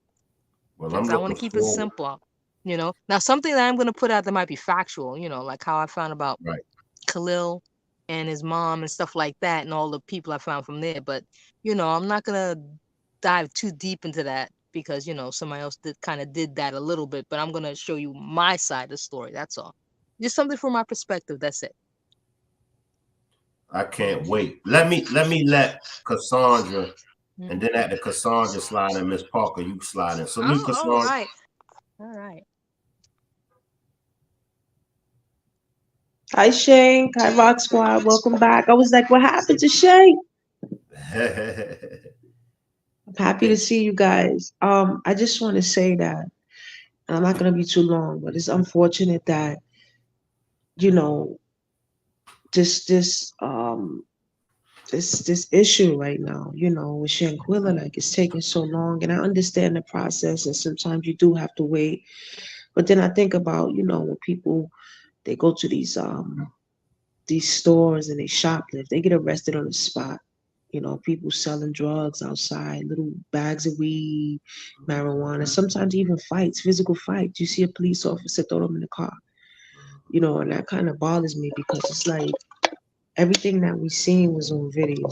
Well, I'm Because I want looking to keep it forward. simple. Now something that I'm going to put out that might be factual, like how I found about Right. Khalil and his mom and stuff like that and all the people I found from there. But, I'm not going to dive too deep into that because, somebody else did that a little bit, but I'm going to show you my side of the story. That's all. Just something from my perspective. That's it. I can't wait. Let Cassandra, and Mhm. then after Cassandra slide in, Miss Parker, you slide in. Salute, Oh, all Cassandra. right. All right. Hi Shank, hi Rock Squad, welcome back. I was like, what happened to Shank? I'm happy to And see you guys. I just want to say that, and I'm not gonna be too long, but it's unfortunate that, you know, this this um this issue right now, with Shanquilla, like it's taking so long, and I understand the process, and sometimes you do have to wait. But then I think about, when people they go to these stores and they shoplift, they get arrested on the spot. People selling drugs outside, little bags of weed, marijuana, sometimes even fights, physical fights. You see a police officer throw them in the car, and that kind of bothers me because it's like everything that we seen was on video.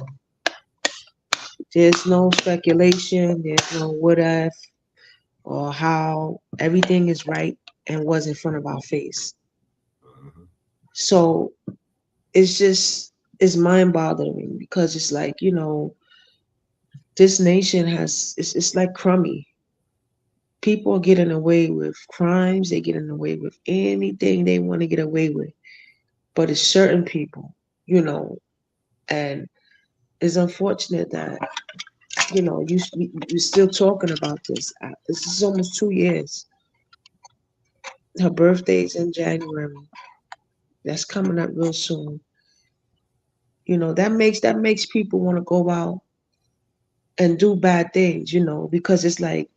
There's no speculation, there's no what if or how. Everything is right and was in front of our face. So it's mind boggling because it's like, this nation it's like crummy. People are getting away with crimes, they getting away with anything they want to get away with. But it's certain people, you know, and it's unfortunate that, you're still talking about this. This is almost 2 years. Her birthday's in January. That's coming up real soon. That makes people want to go out and do bad things, because it's like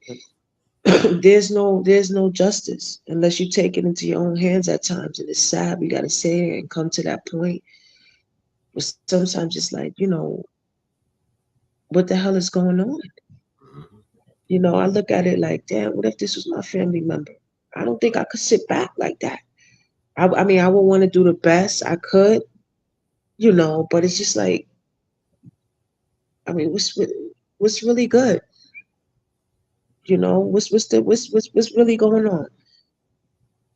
there's no justice unless you take it into your own hands at times, and it's sad we got to say it and come to that point. But sometimes it's like, what the hell is going on? I look at it like, damn, what if this was my family member? I don't think I could sit back like that. I mean, I would want to do the best I could, but it's just like, I mean, what's really good? What's really going on?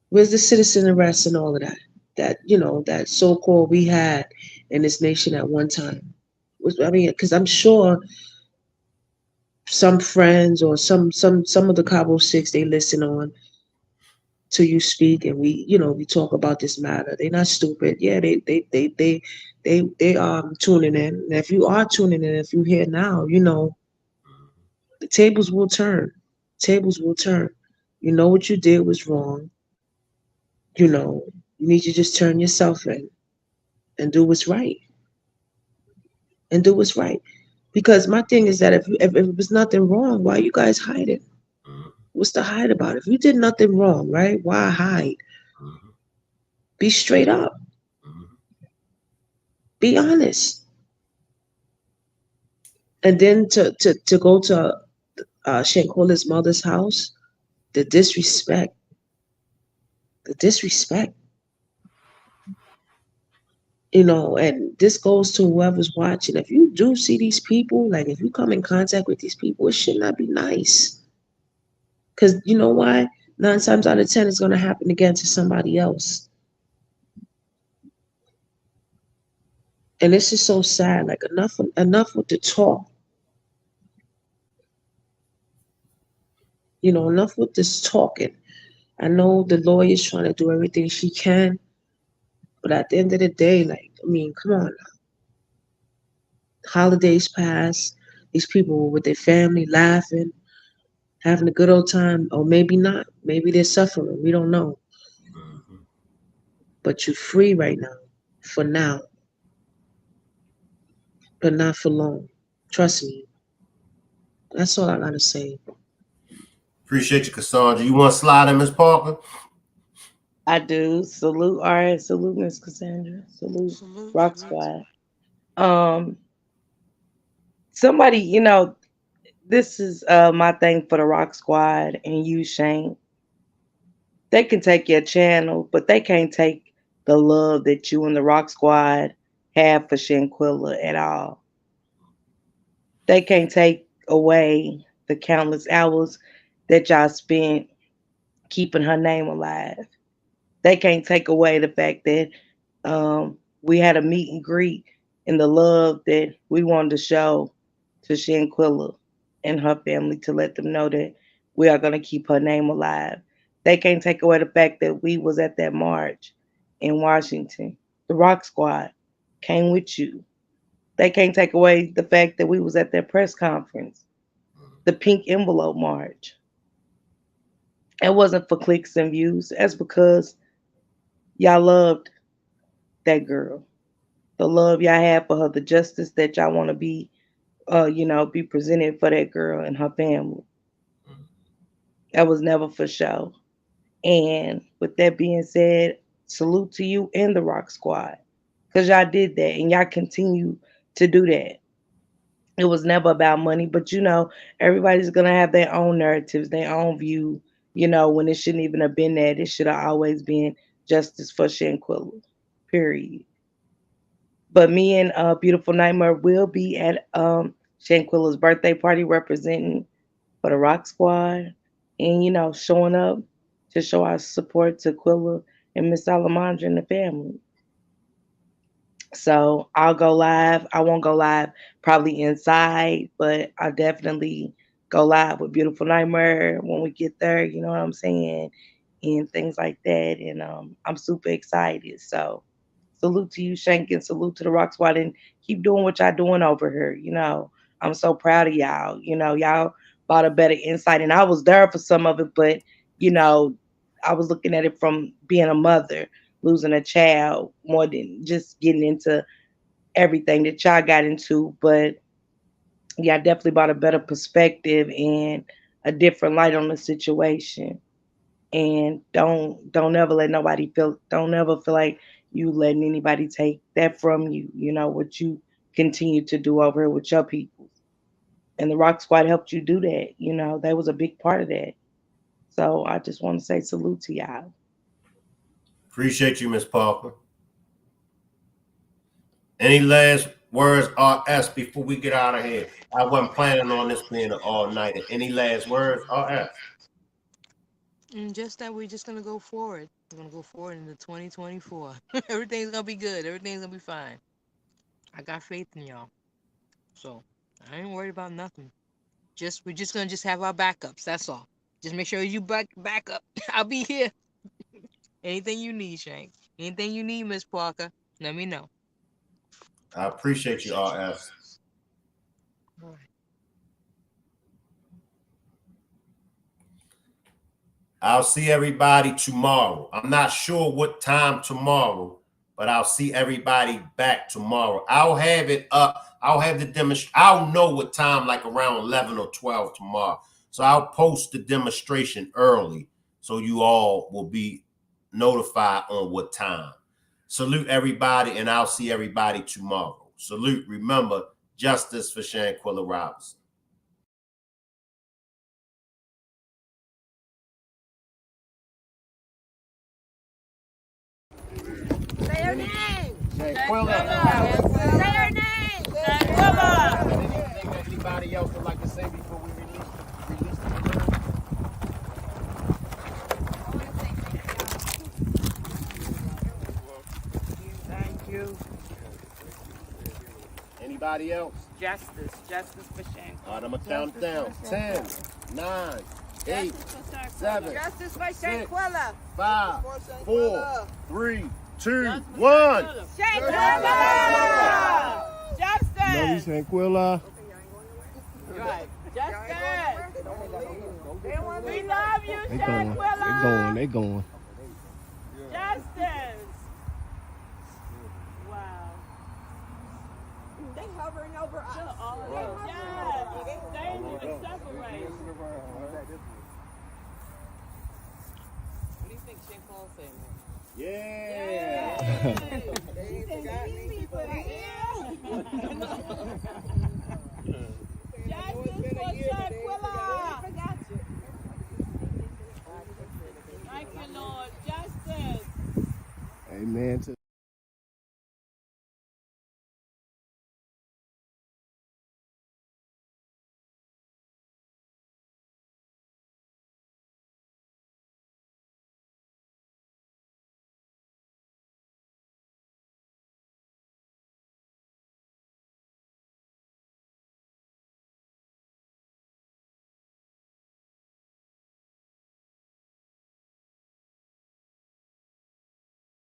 Where's the citizen arrest and all of that? That so called we had in this nation at one time. I mean, because I'm sure some friends or some of the Cabo Six they listen on till you speak, and we talk about this matter. They're not stupid. Yeah, they tuning in. And if you are tuning in, if you're here now, the tables will turn. Tables will turn. You know what you did was wrong. You need to just turn yourself in and do what's right. And do what's right. Because my thing is that if it was nothing wrong, why you guys hiding? What's to hide about? If you did nothing wrong, right? Why hide? Be straight up. Be honest. And then to go to Shanquella's mother's house, the disrespect. The disrespect, you know, and this goes to whoever's watching. If you do see these people, like if you come in contact with these people, it should not be nice. Because you know why? 9 times out of 10, it's going to happen again to somebody else. And this is so sad. Like enough with the talk. You know, enough with this talking. I know the lawyer's trying to do everything she can, but at the end of the day, like, I mean, come on. Holidays pass. These people were with their family laughing, having a good old time, or maybe not. Maybe they're suffering. We don't know. Mhm. But you're free right now, but not for long. Trust me. That's all I gotta say. Appreciate you, Cassandra. You want to slide in, Miss Parker? I do. Salute, all right. Salute, Miss Cassandra. Salute, Salute, Rock salute. Squad. Um, somebody, this is my thing for the Rock Squad and you, Shane. They can take your channel, but they can't take the love that you and the Rock Squad have for Shanquella at all. They can't take away the countless hours that y'all spent keeping her name alive. They can't take away the fact that we had a meet and greet and the love that we wanted to show to Shanquilla and her family to let them know that we are going to keep her name alive. They can't take away the fact that we was at that march in Washington. The Rock Squad came with you. They can't take away the fact that we was at that press conference, the pink envelope march. It wasn't for clicks and views. That's because y'all loved that girl. The love y'all have for her, the justice that y'all want to be presented for that girl and her family. That was never for show. And with that being said, salute to you and the Rock Squad. Because y'all did that and y'all continue to do that. It was never about money, but everybody's gonna have their own narratives, their own view, when it shouldn't even have been that. It should have always been justice for Shanquilla. Period. But me and Beautiful Nightmare will be at Shanquilla's birthday party representing for the Rock Squad and, showing up to show our support to Quilla and Miss Salamandra and the family. So I'll go live. I won't go live probably inside, but I'll definitely go live with Beautiful Nightmare when we get there, you know what I'm saying? And things like that. And I'm super excited. So salute to you, Shank, and salute to the Rock Squad and keep doing what y'all doing over here. I'm so proud of y'all. Y'all brought a better insight. And I was there for some of it, but you know, I was looking at it from being a mother losing a child more than just getting into everything that y'all got into. But yeah, I definitely brought a better perspective and a different light on the situation. And don't ever let nobody feel don't ever feel like you letting anybody take that from you. What you continue to do over here with your people. And the Rock Squad helped you do that. That was a big part of that. So I just want to say salute to y'all. Appreciate you, Miss Parker. Any last words RS before we get out of here? I wasn't planning on this being an all nighter. Any last words RS? And just that we're just gonna go forward. We're gonna go forward into 2024. Everything's gonna be good. Everything's gonna be fine. I got faith in y'all. So I ain't worried about nothing. We're just gonna just have our backups. That's all. Just make sure you back up. I'll be here. Anything you need, Shank. Anything you need, Miss Parker. Let me know. I appreciate you, RS. All right. I'll see everybody tomorrow. I'm not sure what time tomorrow, but I'll see everybody back tomorrow. I'll have it up. I'll have the demonstration. I'll know what time, like around 11 or 12 tomorrow. So I'll post the demonstration early so you all will be notified on what time. Salute everybody, and I'll see everybody tomorrow. Salute. Remember, justice for Shanquella Robinson. Shanquella. Say her name. Shanquella. Anything anybody else would like to say before we release the room? Thank you. Anybody else? Justice for Shane. All right, I'm gonna count down. 10, 9, 8, 7, Justice for 6, Shanquella. 5, 4, 3, 2, 1. Shanquella. Justice. Love you, Shanquella. Right. Justice. We love you, Shanquella. They going. Justice. Wow. They hovering over us. Yes. They ain't even separate. What do you think Shanquella said? Yeah. They forgot me for the Justice for Shanquella. Thank you, Lord. Justice. Amen.